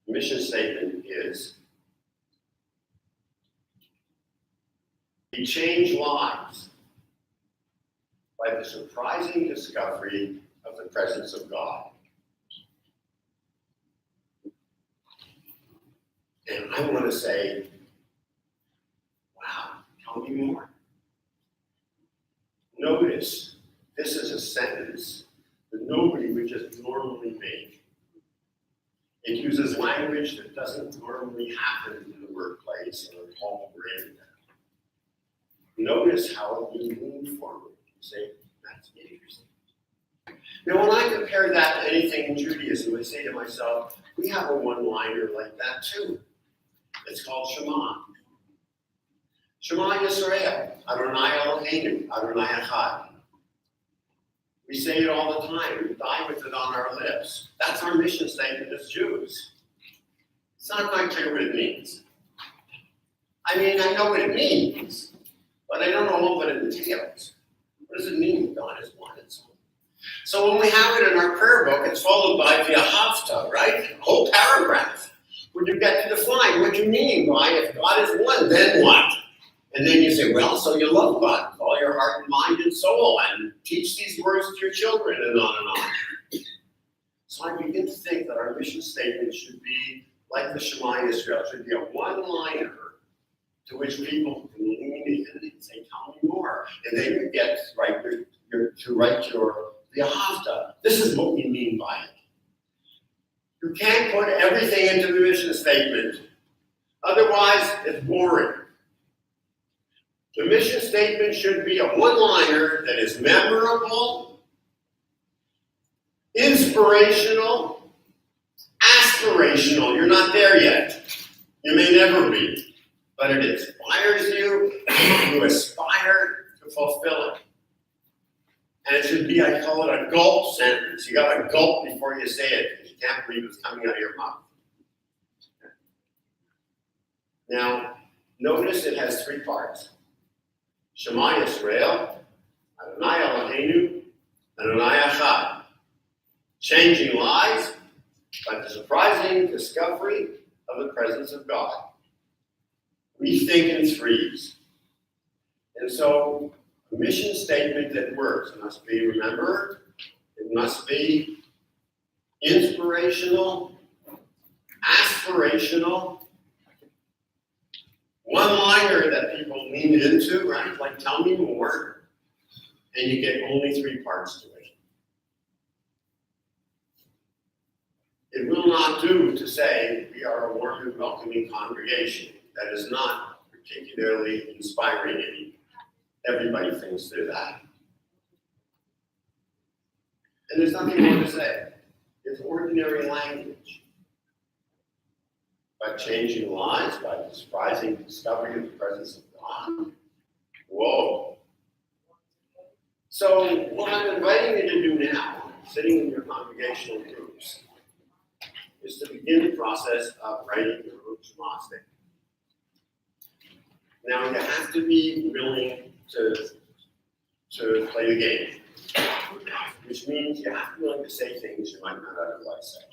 The mission statement is, we change lives by the surprising discovery of the presence of God. And I want to say, wow, tell me more. Notice, this is a sentence that nobody would just normally make. It uses language that doesn't normally happen in the workplace or at home or anywhere. Notice how you move forward. You say, that's interesting. Now, when I compare that to anything in Judaism, I say to myself, we have a one-liner like that too. It's called Shema. Shema Yisrael, Adonai Eloheinu, Adonai Echad. We say it all the time. We die with it on our lips. That's our mission statement as Jews. It's not quite clear what it means. I mean, I know what it means, but I don't know all that it entails. What does it mean that God is one and so on? So when we have it in our prayer book, it's followed by the Ahavta, right? A whole paragraph where you get to define what you mean by if God is one, then what? And then you say, well, so you love God with all your heart and mind and soul, and teach these words to your children, and on and on. So I begin to think that our mission statement should be like the Shema Yisrael. It should be a one-liner to which people can lean in and say, tell me more. And then you get to write the Ahavta. This is what we mean by it. You can't put everything into the mission statement. Otherwise, it's boring. The mission statement should be a one-liner that is memorable, inspirational, aspirational. You're not there yet. You may never be. But it inspires you. You aspire to fulfill it. And it should be, I call it a gulp sentence. You got to gulp before you say it, because you can't believe it's coming out of your mouth. Now, notice it has three parts. Shema Yisrael, Adonai Eloheinu, Adonai Echad. Changing lives by the surprising discovery of the presence of God. We think in threes. And so, a mission statement that works must be, remember, it must be inspirational, aspirational, one-liner that people lean into, right? Like, tell me more. And you get only three parts to it. It will not do to say we are a warm and welcoming congregation. That is not particularly inspiring anymore. Everybody thinks they're that. And there's nothing more to say. It's ordinary language. By changing lives, by the surprising discovery of the presence of God. Whoa. So what I'm inviting you to do now, sitting in your congregational groups, is to begin the process of writing your own Shema statement. Now you have to be willing to play the game, which means you have to be willing to say things you might not otherwise say.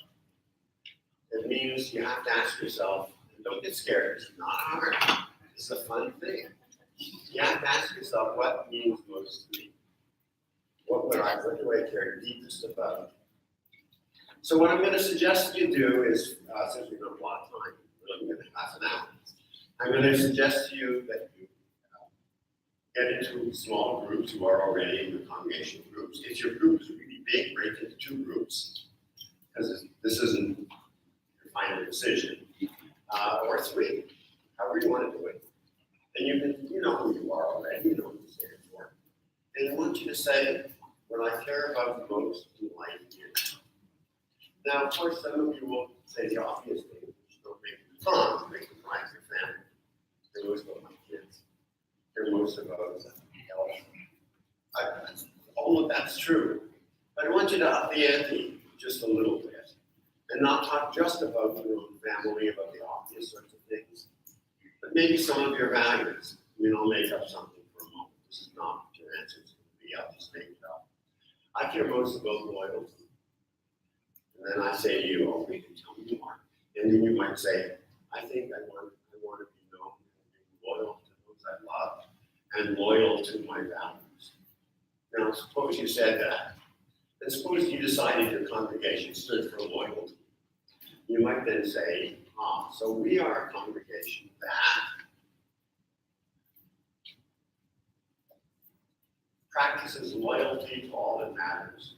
It means you have to ask yourself, and don't get scared, it's not hard, it's a fun thing. You have to ask yourself what means most to me. What do I care deepest about? So what I'm going to suggest you do is, since we don't have a lot of time, we're looking at half an hour, I'm going to suggest to you that you get into small groups who are already in the congregational groups. If your group is really big, break into two groups, because this isn't your final decision, or three, however you want to do it. And you know who you are already, you know what you stand for. And I want you to say, what I care about most in life is. Now, of course, some of you will say the obvious thing, which don't make it fun, make it right for your family. They're most of my kids. They're most of those health. All of that's true. But I want you to up the ante just a little bit and not talk just about your own family, about the obvious sorts of things, but maybe some of your values. I mean, I'll make up something for a moment. This is not what your answer is going to be. I'll just make it up. I care most about loyalty. And then I say to you, oh, we can tell me more. And then you might say, I think I want to be known and be loyal to those I love and loyal to my values. Now, suppose you said that. And suppose you decided your congregation stood for loyalty. You might then say, so we are a congregation that practices loyalty to all that matters.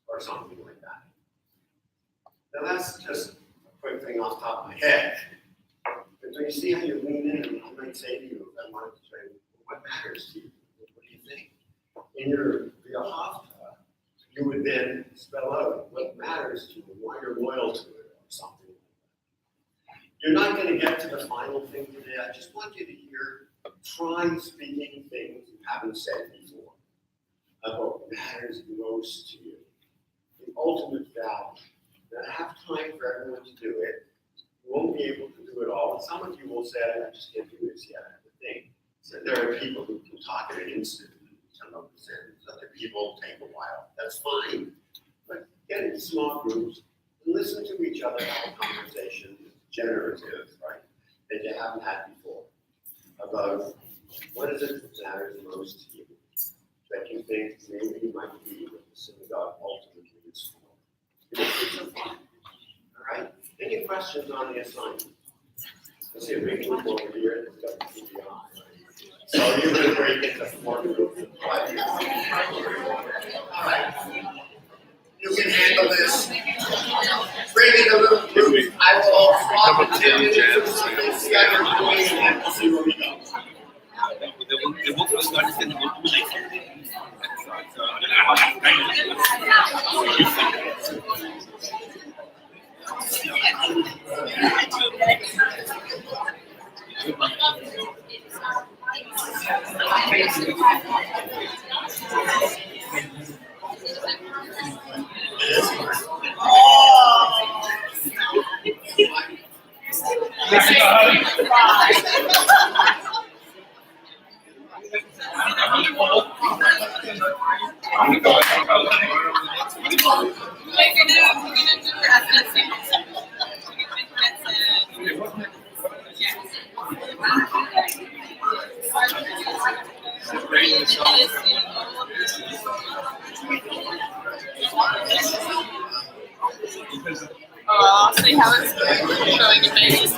Or something like that. Now that's just a quick thing off the top of my head. But do you see how you lean in? And I might say to you, if I wanted to say, what matters to you? What do you think? In your Ahavta, you would then spell out what matters to you, why you're loyal to it, or something like that. You're not going to get to the final thing today. I just want you to try speaking things you haven't said before about what matters most to you. The ultimate value. Now, I have time for everyone to do it. You won't be able to do it all. And some of you will say, I just can't do this yet. I have to think. So there are people who can talk in an instant and come up with sentences. Other people take a while. That's fine. But get into small groups and listen to each other have a conversation, generative, right, that you haven't had before, about what is it that matters most to you, that you think maybe you might be what the synagogue ultimately is for. It's so fun. All right? Any questions on the assignment? Let's see if we can look over here. It's got the TBI. So you're going to break into 4 groups of 5 years. All right. You can handle this. Break into little groups. I will swap the 10 minutes or something, see how you're doing, and we'll see where we go. The book was not in the book Oh, see how it's showing your face.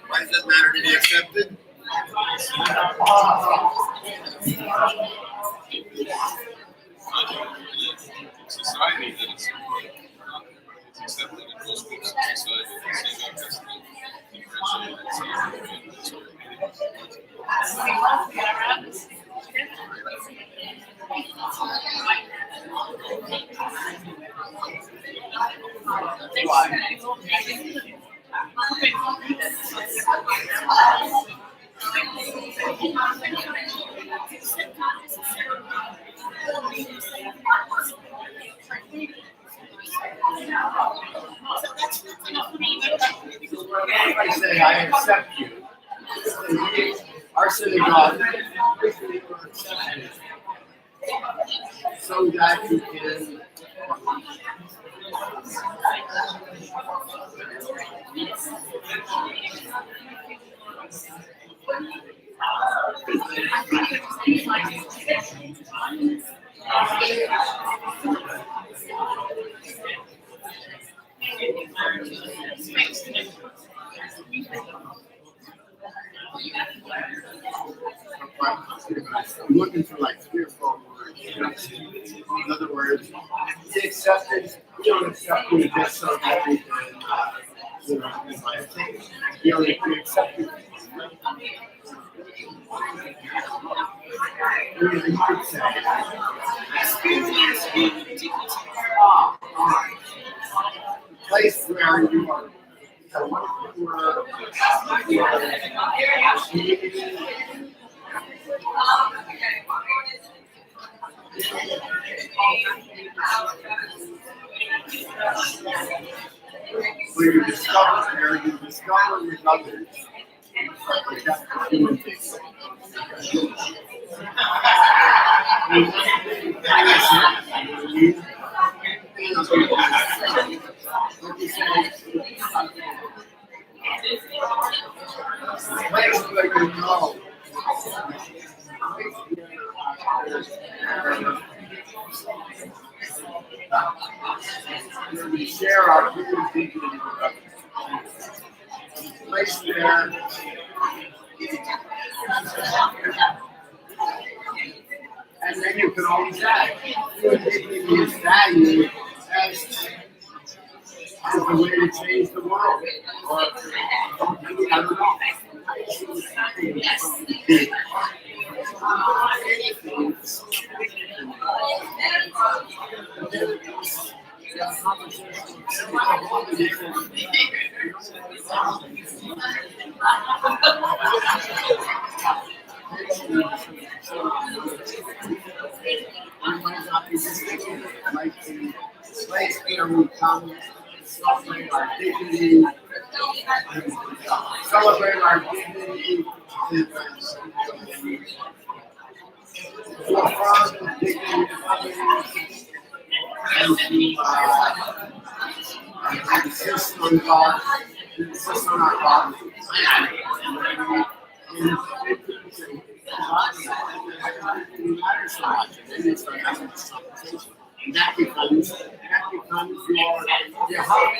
Why does that matter to be accepted? Society that it's accepted in most groups of society. Synagogue has to differentiate I say, I accept you. Our synagogue, so that you can I'm looking for like 3 or 4 words. In other words, he accepted, you don't accept me just so that we can, you know, be my opinion. We accepted. You might say, place where you are. Where you discover with others the depth of human beings. We share our human thinking with others. Place there. And then you can always add. Human thinking is valued as the way to change the world. Or, I don't know. Place where we come, celebrate our dignity, to affirm the dignity of others, and to insist on God, insist on our God. And that becomes your heart.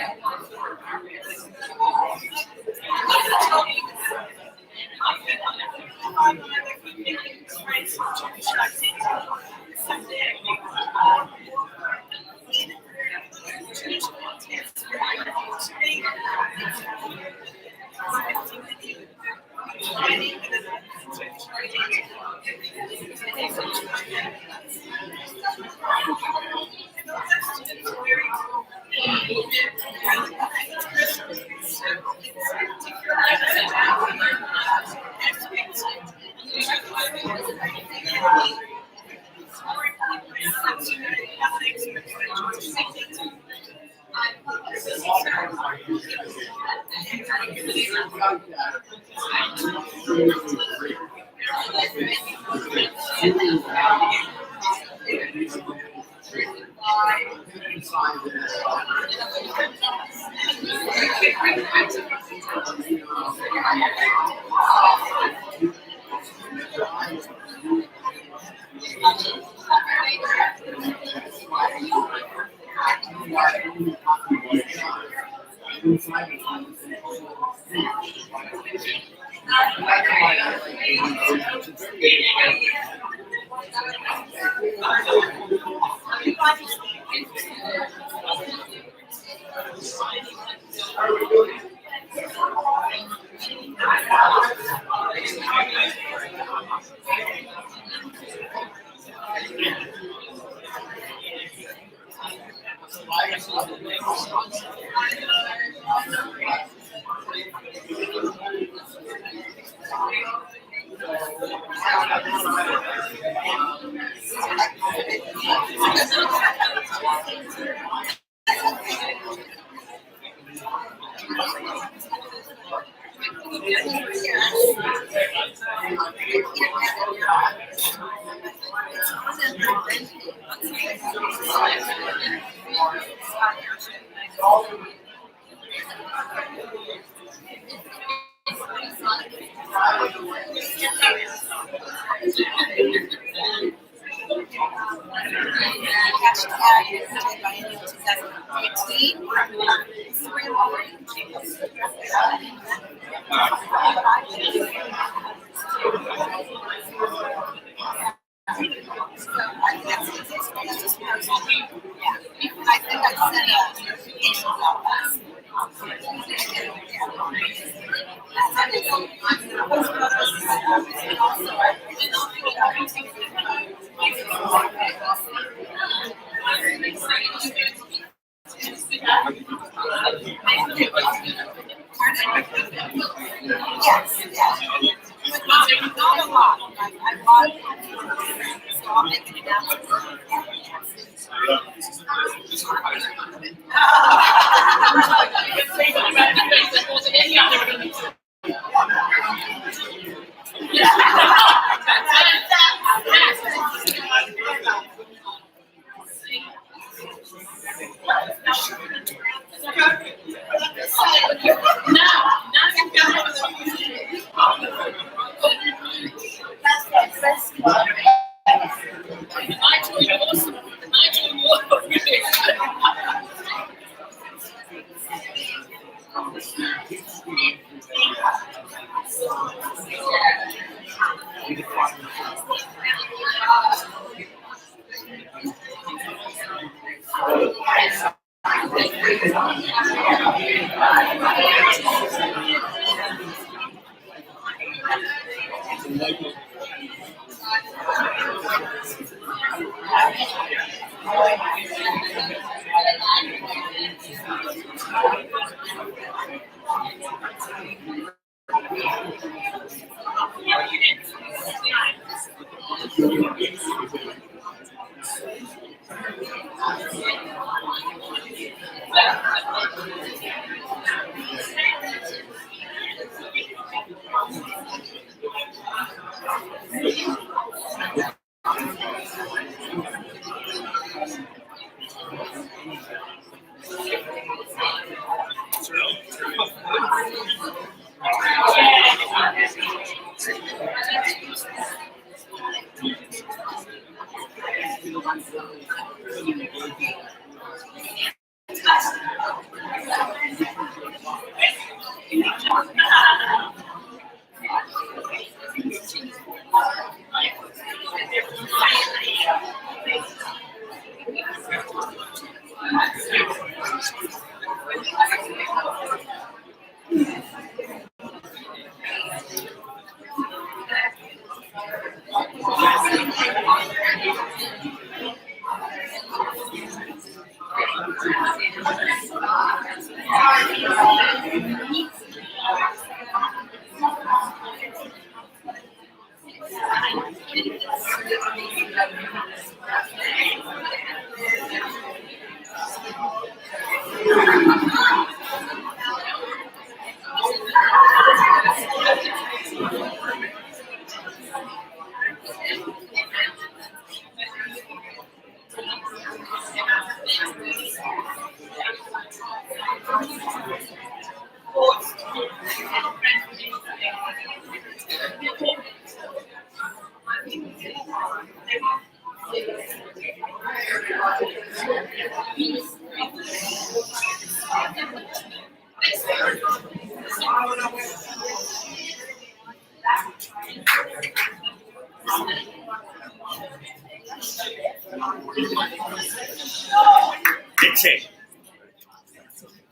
Dictate.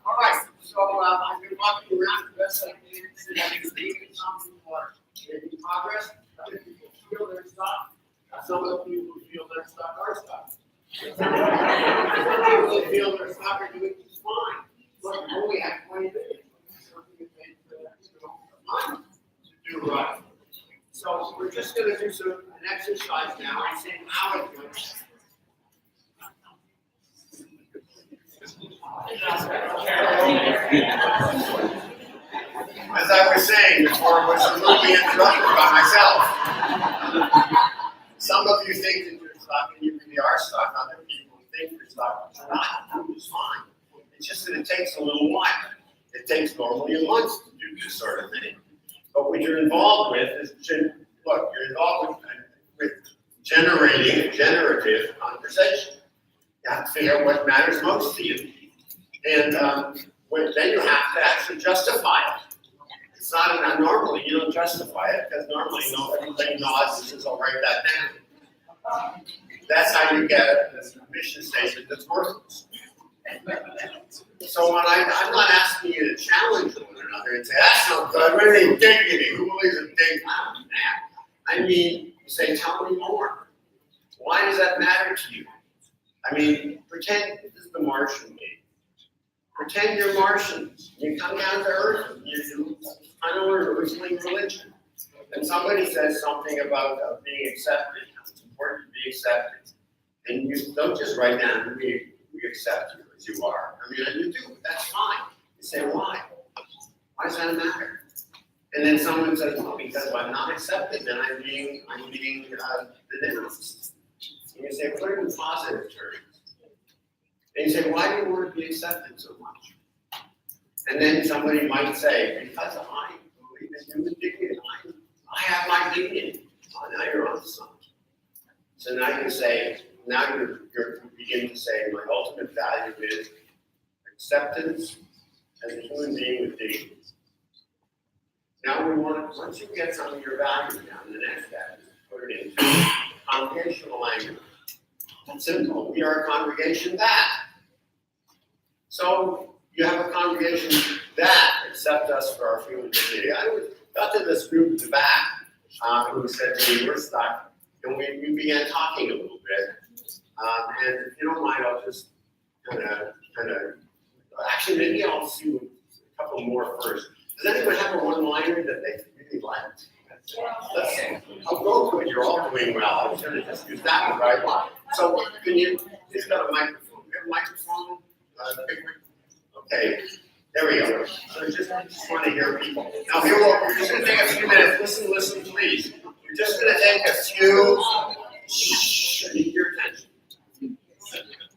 All right, so I've been walking around the best I can, so that you can some people are making progress, other people feel their stuff, some of the people who feel their stuff are stuck. Some people feel their stuff are doing just fine. Look, we only have 20 minutes. Something that takes months to do right. So we're just going to do an exercise now. I'm saying how it goes. As I was saying before, I was rudely interrupted by myself. Some of you think that you're stuck and you really are stuck. Other people think you're stuck, but you're not. It's fine. It's just that it takes a little while. It takes normally a month to do this sort of thing. But what you're involved with is, look, you're involved with generative conversation. You have to figure out what matters most to you. And then you have to actually justify it. It's not normally you don't justify it because normally everybody nods and says, "I'll write that down." That's how you get a mission statement that's worthless. So when I'm not asking you to challenge one another and say, "That's not good. What are they dignity? Who believes in dignity?" I mean, you say, "Tell me more. Why does that matter to you?" I mean, pretend this is the Martian game. Pretend you're Martians. You come down to Earth and you do kind of originally religion. and somebody says something about being accepted, it's important to be accepted. And you don't just write down, we accept you as you are. I mean, and you do, that's fine. You say, why? Why does that matter? And then someone says, well, because if I'm not accepted, then I'm being denounced. And you say, put it in positive terms. And you say, why do you want to be accepted so much? And then somebody might say, because I believe in human dignity. I have my dignity. Oh, now you're on to something. So now you say, now you begin to say, my ultimate value is acceptance as a human being with dignity. Now we want, once you get some of your values down, the next step is to put it into congregational language. It's simple. We are a congregation that. So you have a congregation that accepts us for our human dignity. I got to this group in the back who said to me, we're stuck. And we began talking a little bit. And if you don't mind, I'll just kind of, actually, maybe I'll see a couple more first. Does anyone have a one-liner that they really liked? I'll go to it. You're all doing well. I was going to just use that one, right? So, can you? He's got a microphone. You have a microphone? Okay. There we go. So just want to hear people. Now, here we're just going to take a few minutes. Listen, please. We're just going to take a few. Shh. I need your attention.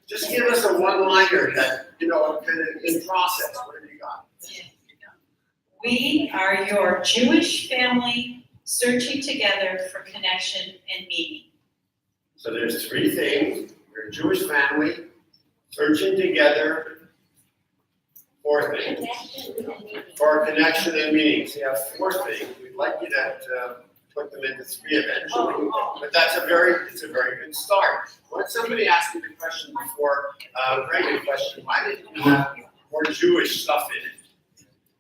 Just give us a one-liner that, kind of in process. What have you got? We are your Jewish family searching together for connection and meaning. So there's three things. We're a Jewish family searching together for things. For connection and meaning. So you have four things. We'd like you to put them into three eventually. But it's a very good start. When somebody asked me the question before, Greg, question, why didn't you have more Jewish stuff in it?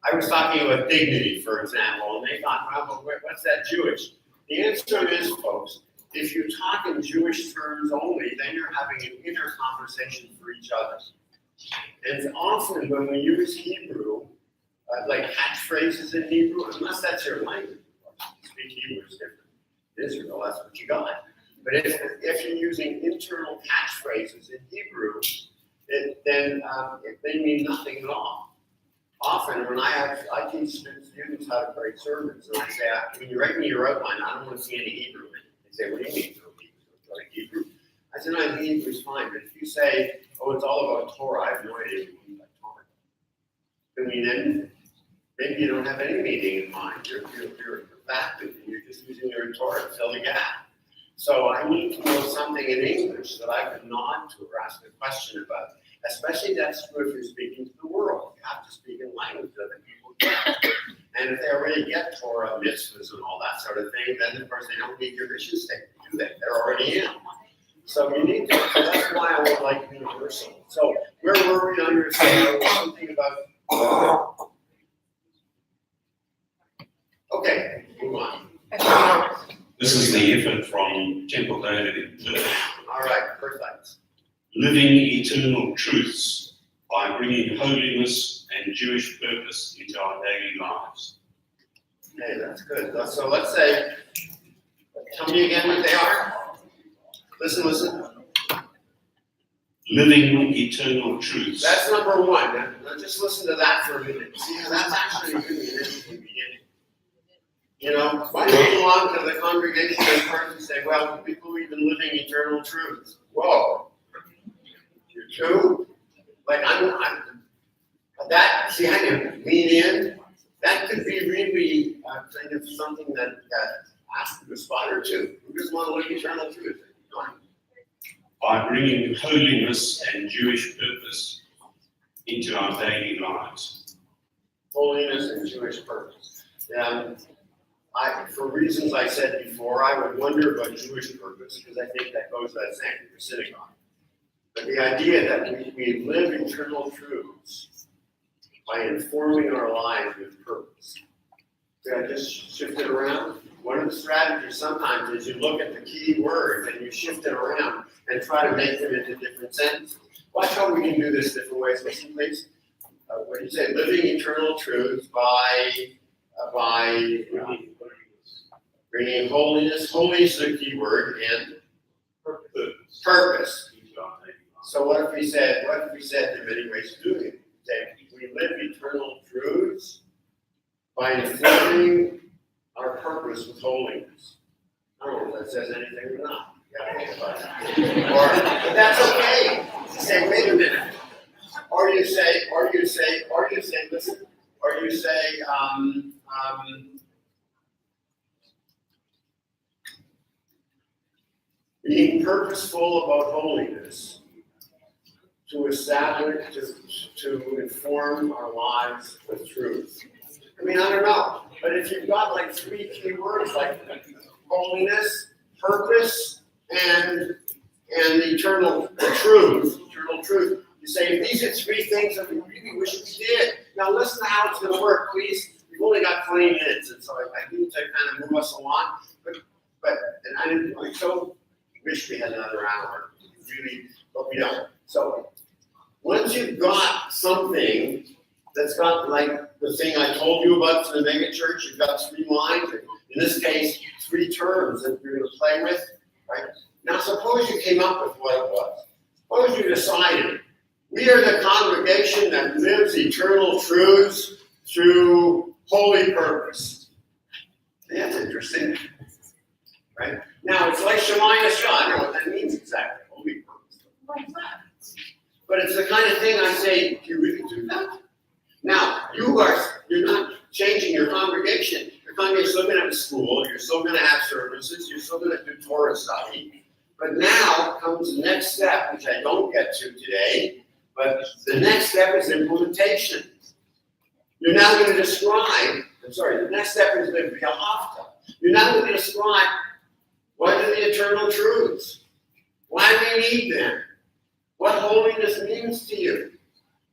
I was talking about dignity, for example, and they thought, well, what's that Jewish? The answer is, folks, if you talk in Jewish terms only, then you're having an inner conversation for each other. And often when we use Hebrew, like catchphrases in Hebrew, unless that's your language, speak Hebrew is different. In Israel, that's what you got. But if you're using internal catchphrases in Hebrew, then they mean nothing at all. Often when I teach students how to pray sermons, and I say, when you write me your outline, I don't want to see any Hebrew in it. They say, what do you mean no Hebrew? Like Hebrew? I said, no, Hebrew is fine, but if you say, oh, it's all about Torah, I have no idea what you mean by Torah. It mean anything. Maybe you don't have any meaning in mind. You're vapid, and you're just using your Torah to fill the gap. So I need to know something in English that I can nod to or ask a question about. Especially that's true if you're speaking to the world. You have to speak in language that the people get. And if they already get Torah, mitzvahs, and all that sort of thing, then of course they don't need your mission statement, do they? They're already in. So you need to, so that's why I would like universal. So where were we on your scale? Something about, okay, move on. This is the effort from Temple David in Perth. All right, perfect. Living eternal truths by bringing holiness and Jewish purpose into our daily lives. Okay, that's good. So let's say, tell me again what they are. Listen. Living eternal truths. That's number one. Now just listen to that for a minute. See, that's actually a good beginning. Why do you belong to the congregation in part and say, well, we believe in living eternal truths? Whoa. You too? Like, I'm that, see, I can lean in. That could be really kind of something that has to aspire to. We just want to live eternal truth. By bringing holiness and Jewish purpose into our daily lives. Holiness and Jewish purpose. For reasons I said before, I would wonder about Jewish purpose because I think that goes without saying for synagogue. But the idea that we live eternal truths by informing our lives with purpose. Did I just shift it around? One of the strategies sometimes is you look at the key words and you shift it around and try to make them into different sentences. Watch how we can do this different ways. Listen, please. What do you say? Living eternal truths by Bringing holiness. Holiness is a key word, and purpose. So what if we said, there are many ways of doing it? Say, we live eternal truths by informing our purpose with holiness. I don't know if that says anything or not. You gotta think about that. But that's okay. You say, wait a minute. Or you say, listen, or you say, being purposeful about holiness to establish, to inform our lives with truth. I mean, I don't know, but if you've got like 3 key words like holiness, purpose, and eternal truth, you say these are 3 things that we really wish we did. Now listen to how it's going to work, please. We've only got 20 minutes, and so I need to kind of move us along. But and I didn't so wish we had another hour, really, but we don't. So once you've got something that's got like the thing I told you about for the mega church, you've got 3 lines, or in this case, 3 terms that you're going to play with, right? Now suppose you came up with what it was. Suppose you decided, we are the congregation that lives eternal truths through holy purpose. That's interesting, right? Now it's like Shema Yeshua. I don't know what that means exactly, holy purpose. But it's the kind of thing I say, do you really do that? Now, you're not changing your congregation. Your congregation is still going to have a school, you're still going to have services, you're still going to do Torah study. But now comes the next step, which I don't get to today, but the next step is implementation. You're now going to describe, the next step is the V'ahavta. You're now going to describe what are the eternal truths? Why do you need them? What holiness means to you?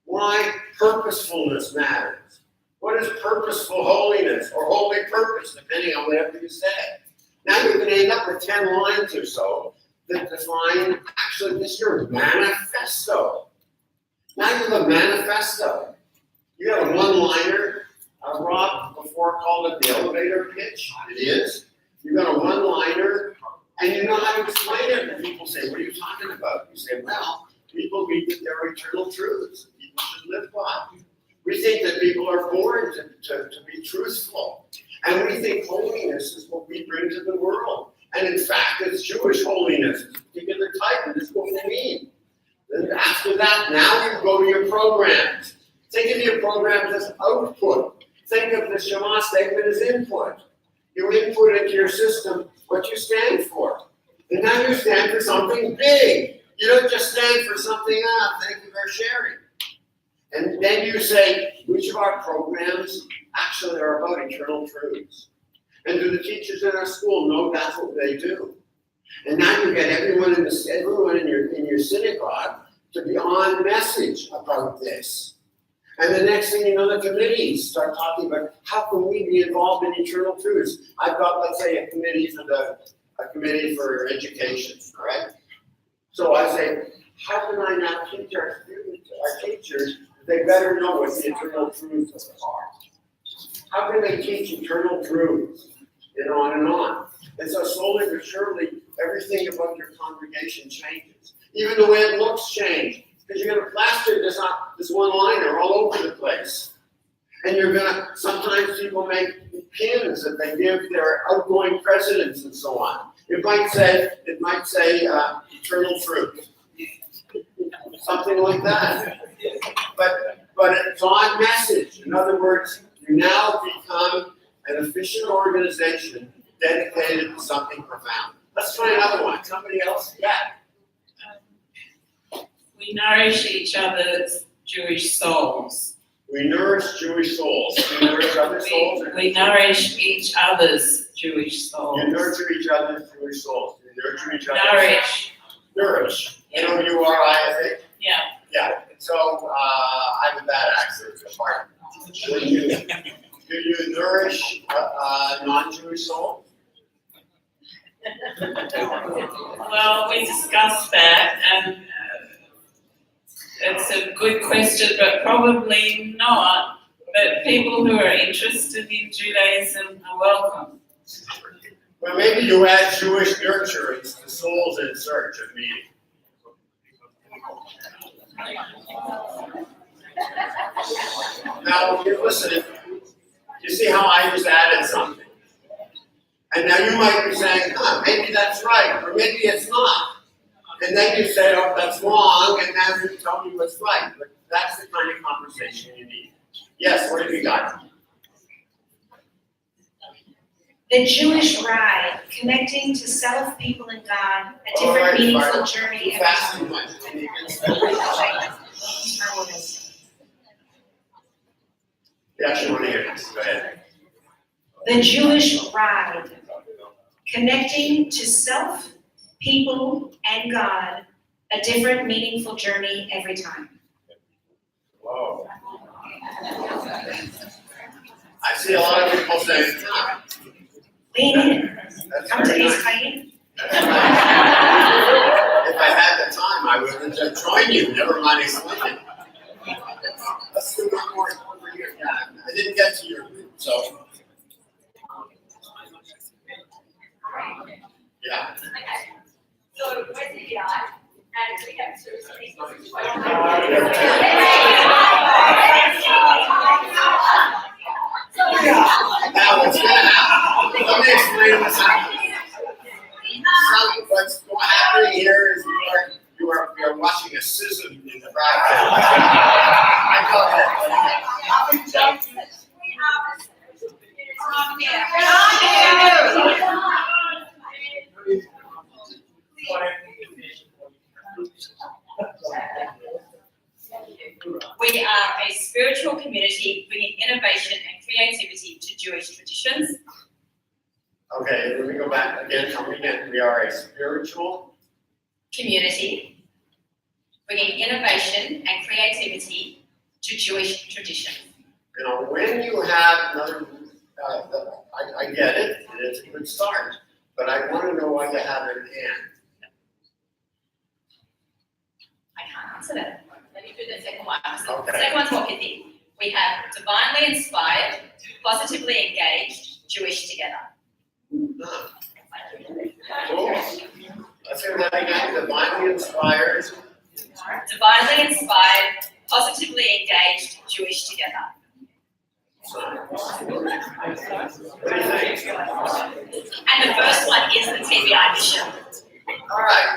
Why purposefulness matters? What is purposeful holiness or holy purpose, depending on whatever you say? Now you're going to end up with 10 lines or so that define actually this your manifesto. Now you have a manifesto. You got a one-liner. Rob before called it the elevator pitch. It is. You got a one-liner, and you know how to explain it. And people say, "What are you talking about?" You say, "Well, we believe that there are eternal truths that people should live by. We think that people are born to be truthful, and we think holiness is what we bring to the world. And in fact, it's Jewish holiness, it's a particular type, and this is what we mean." Then after that, now you go to your programs. Think of your programs as output. Think of the Shema statement as input. You input into your system what you stand for. And now you stand for something big. You don't just stand for something, thank you for sharing. And then you say, which of our programs actually are about eternal truths? And do the teachers in our school know that's what they do? And now you get everyone in your synagogue to be on message about this. And the next thing you know, the committees start talking about how can we be involved in eternal truths. I've got, let's say, a committee for education, all right? So I say, how can I now teach our students, our teachers, they better know what the eternal truths are? How can they teach eternal truths? And on and on. And so slowly but surely, everything about your congregation changes. Even the way it looks changes. Because you're going to plaster this one-liner all over the place. And you're going to, sometimes people make pins that they give their outgoing presidents and so on. It might say eternal truth. Something like that. But it's on message. In other words, you now become an efficient organization dedicated to something profound. Let's try another one. Somebody else? Yeah. We nourish each other's Jewish souls. We nourish Jewish souls. We nourish other souls. We nourish each other's Jewish souls. You nurture each other's Jewish souls. You nurture each other's. Nourish. Nourish. N-O-U-R-I, I think. Yeah. Yeah. So I have a bad accent. Do you nourish non-Jewish souls? Well, we discussed that, and it's a good question, but probably not. But people who are interested in Judaism are welcome. Well, maybe you add Jewish nurturance to souls in search of meaning. Now, you're listening. You see how I just added something? And now you might be saying, maybe that's right, or maybe it's not. And then you say, oh, that's wrong, and now you tell me what's right. But that's the kind of conversation you need. Yes, what have you got? The Jewish ride, connecting to self, people, and God, a different meaningful journey. Fast too much. We actually want to hear this. Go ahead. The Jewish ride, connecting to self, people, and God, a different meaningful journey every time. Whoa. I see a lot of people saying, Lean in. that's Come to very East nice. Cayenne. That's right. If I had the time, I would have just joined you, never mind explaining. Let's do one more over here. Yeah, I didn't get to your group, so. Yeah. So we're the and we have seriously. Now, what's going to happen? Let me explain what's happening. What's happening here is you are watching a schism in the background. I got that. We are a spiritual community bringing innovation and creativity to Jewish traditions. Okay, let me go back again. Tell me again. We are a spiritual Community bringing innovation and creativity to Jewish traditions. You know, when you have another, I get it, and it's a good start, but I want to know why you have an and. I can't answer that. Let me do the second one. Okay. The second one's more pithy. We have divinely inspired, positively engaged Jewish together. Cool. Let's hear that again. Divinely inspired. Divinely inspired, positively engaged Jewish together. What do you think? And the first one is the TBI mission. All right,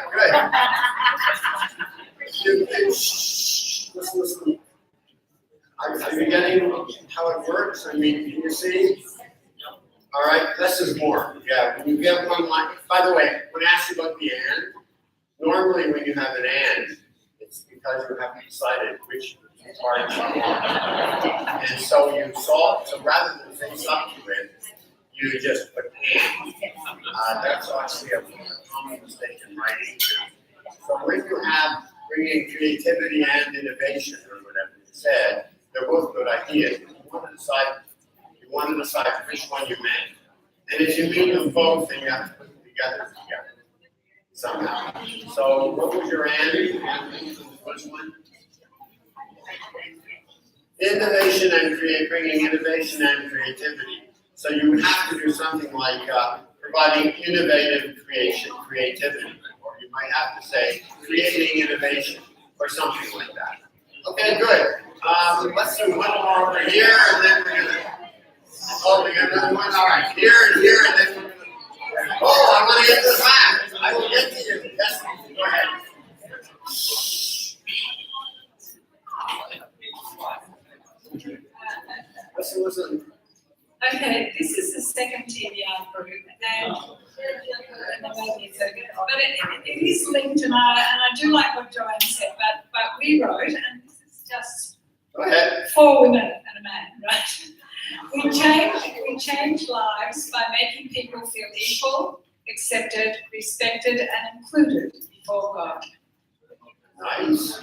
good. Shh, listen. Are you getting how it works? I mean, can you see? All right, less is more. Yeah, when you get one line. By the way, when I ask you about the and, normally when you have an and, it's because you haven't decided which part you want. And so you solve, so rather than say something to it, you just put and. That's actually a common mistake in writing. So when you have bringing creativity and innovation, or whatever you said, they're both good ideas. You want to decide which one you meant. And if you mean them both, then you have to put them together somehow. So what was your and? Which one? Innovation and bringing innovation and creativity. So you would have to do something like providing innovative creativity, or you might have to say creating innovation, or something like that. Okay, good. Let's do one more over here, and then we're gonna. Oh, we got another one. All right, here and here, and then we're gonna. Oh, I want to get to the back. I will get to you. Yes, go ahead. Listen. Okay, this is the second TBI group, and it is linked, and I do like what Joanne said, but we wrote, and this is just Go ahead. 4 women and a man, right? We change lives by making people feel equal, accepted, respected, and included before God. Nice.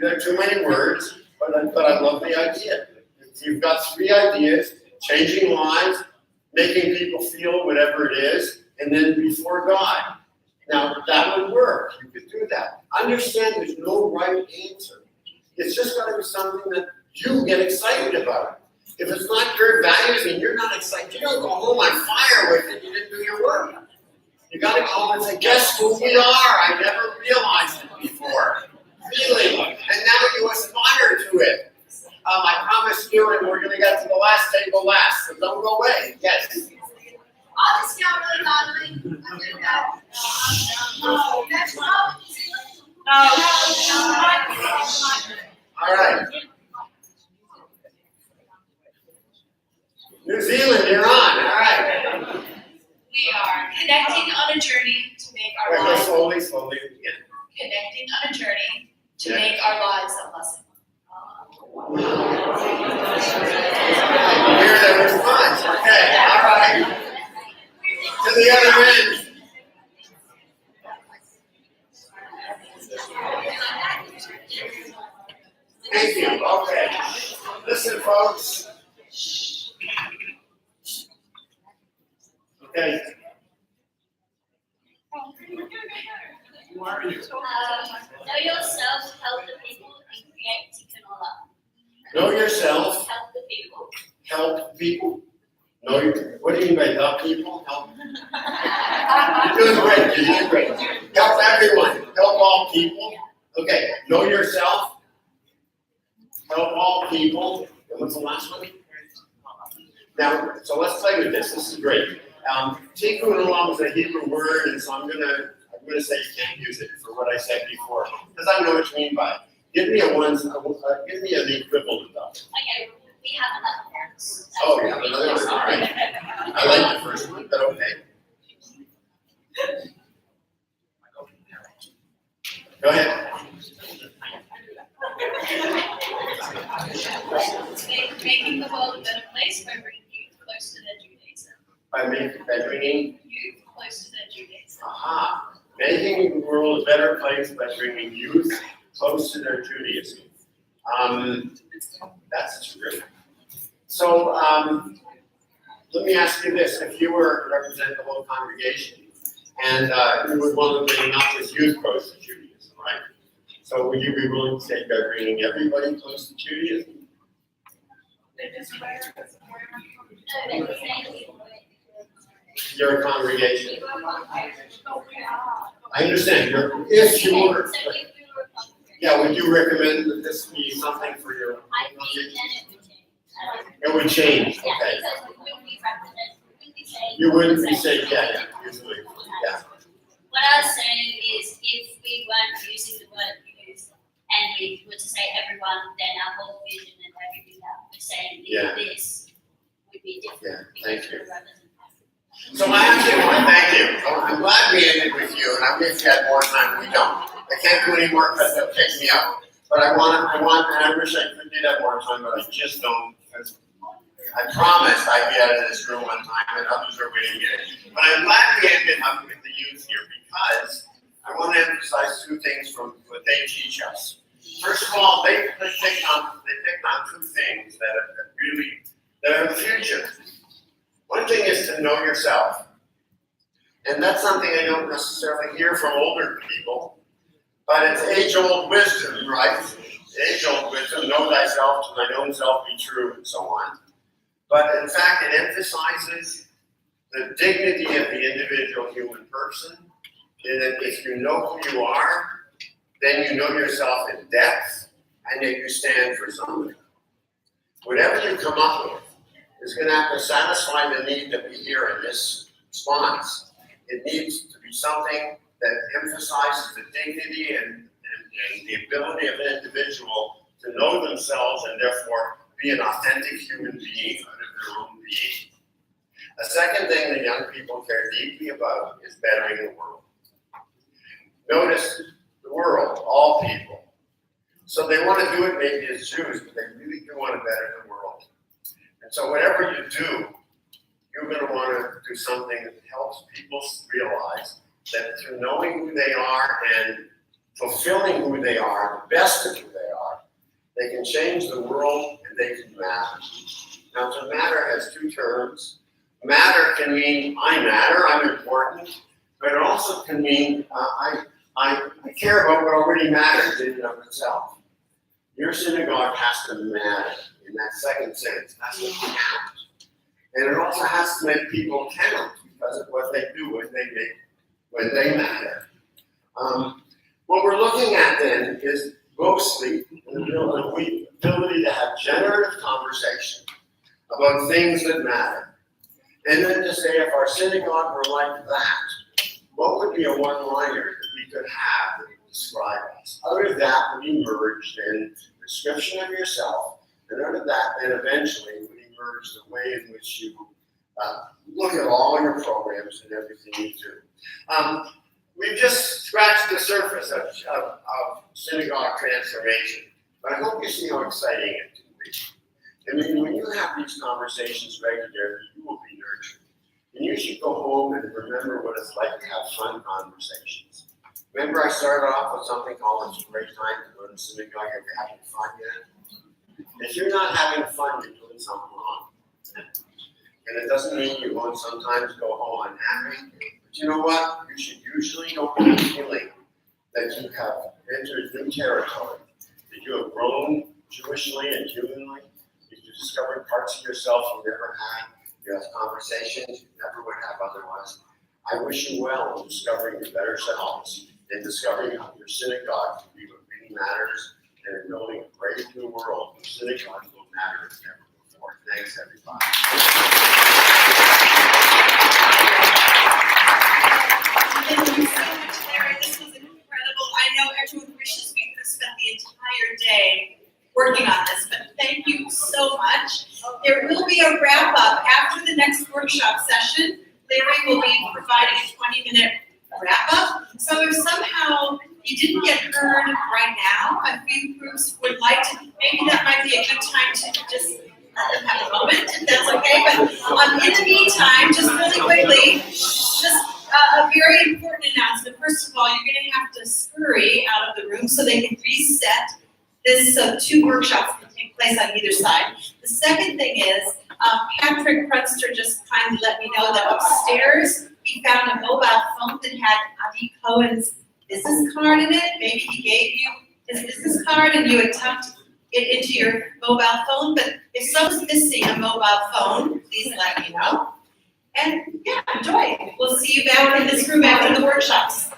There are too many words, but I love the idea. You've got 3 ideas: changing lives, making people feel whatever it is, and then before God. Now, that would work. You could do that. Understand there's no right answer. It's just got to be something that you get excited about. If it's not your values and you're not excited, you don't go home on fire with it, you didn't do your work. You gotta go home and say, guess who we are? I never realized it before. Feeling, and now you aspire to it. I promised you, and we're gonna get to the last table last, so don't go away. Yes. I'll just yell really loudly. That's All right. New Zealand, you're on. All right. We are connecting on a journey to make our Wait, go lives. slowly again. Connecting on a journey to make our lives a blessing. Hear the response. Okay. All right. To the other end. Thank you. Okay. Listen, folks. Okay. Who are you? Know yourself, help the people, and create tikanola. Know yourself. Help the people. Help people. Know your, what do you mean by help people? Help. You're doing great. You're doing great. Help everyone. Help all people. Okay. Know yourself. Help all people. And what's the last one? Now, so let's play with this. This is great. Tikkun olam is a Hebrew word, and so I'm gonna say you can't use it for what I said before, because I know what you mean by it. Give me a one. Give me the equivalent of it. Okay, we have another one. Oh, yeah, another one. All right. I like the first one, but okay. Go ahead. Making the world a better place by bringing youth close to their Judaism. By bringing. Youth close to their Judaism. Aha. Making the world a better place by bringing youth close to their Judaism. That's true. So let me ask you this: if you were to represent the whole congregation, and you would want to bring not just youth close to Judaism, right? So would you be willing to take by bringing everybody close to Judaism? Your congregation. I understand. If you were. Yeah, would you recommend that this be something for your congregation? It would change, okay. You wouldn't be saying, yeah, usually, yeah. What I was saying is, if we weren't using the word youth and we were to say everyone, then our whole vision and everything that we're saying Yeah. in this would be different. Yeah, thank you. So I actually want to thank you. I'm glad we ended with you, and I wish we had more time. We don't. I can't do any more because they'll kick me out. But I want, and I wish I could do that more time, but I just don't. I promised I'd get out of this room on time, and others are waiting here. But I'm glad we ended up with the youth here because I want to emphasize two things from what they teach us. First of all, they picked on two things that are the future. One thing is to know yourself. And that's something I don't necessarily hear from older people, but it's age-old wisdom, right? Age-old wisdom, know thyself, to thine own self be true, and so on. But in fact, it emphasizes the dignity of the individual human person, and that if you know who you are, then you know yourself in depth, and that you stand for something. Whatever you come up with is going to have to satisfy the need that we hear in this response. It needs to be something that emphasizes the dignity and the ability of an individual to know themselves and therefore be an authentic human being out of their own being. A second thing that young people care deeply about is bettering the world. Notice the world, all people. So they want to do it maybe as Jews, but they really do want to better the world. And so whatever you do, you're going to want to do something that helps people realize that through knowing who they are and fulfilling who they are, the best of who they are, they can change the world and they can matter. Now, to matter has two terms. Matter can mean I matter, I'm important, but it also can mean I care about what already matters in and of itself. Your synagogue has to matter in that second sense. It has to count. And it also has to make people count because of what they do when they matter. What we're looking at then is mostly the ability to have generative conversation about things that matter. And then to say, if our synagogue were like that, what would be a one-liner that we could have that would describe us? Out of that would emerge then a description of yourself, and out of that then eventually would emerge the way in which you look at all your programs and everything you do. We've just scratched the surface of Synagogue Transformation, but I hope you see how exciting it can be. I mean, when you have these conversations regularly, you will be nurtured. And you should go home and remember what it's like to have fun conversations. Remember I started off with something called "It's a great time to go to synagogue." Are you having fun yet? If you're not having fun, you're doing something wrong. And it doesn't mean you won't sometimes go home unhappy. But you know what? You should usually go home feeling that you have entered new territory, that you have grown Jewishly and humanly, that you discovered parts of yourself you never had, you have conversations you never would have otherwise. I wish you well in discovering your better selves and discovering how your synagogue can be what really matters, and in building a brave new world where synagogue will matter as never before. Thanks, everybody. Thank you so much, Larry. This was incredible. I know everyone wishes we could have spent the entire day working on this, but thank you so much. There will be a wrap-up after the next workshop session. Larry will be providing a 20-minute wrap-up. So if somehow you didn't get heard right now, a few groups would like to, maybe that might be a good time to just have a moment, if that's okay. But in the meantime, just really quickly, just a very important announcement. First of all, you're going to have to scurry out of the room so they can reset this, so 2 workshops can take place on either side. The second thing is, Patrick Prunster just kindly let me know that upstairs he found a mobile phone that had Adi Cohen's business card in it. Maybe he gave you his business card and you had tucked it into your mobile phone. But if someone's missing a mobile phone, please let me know. And yeah, enjoy. We'll see you back in this room after the workshops.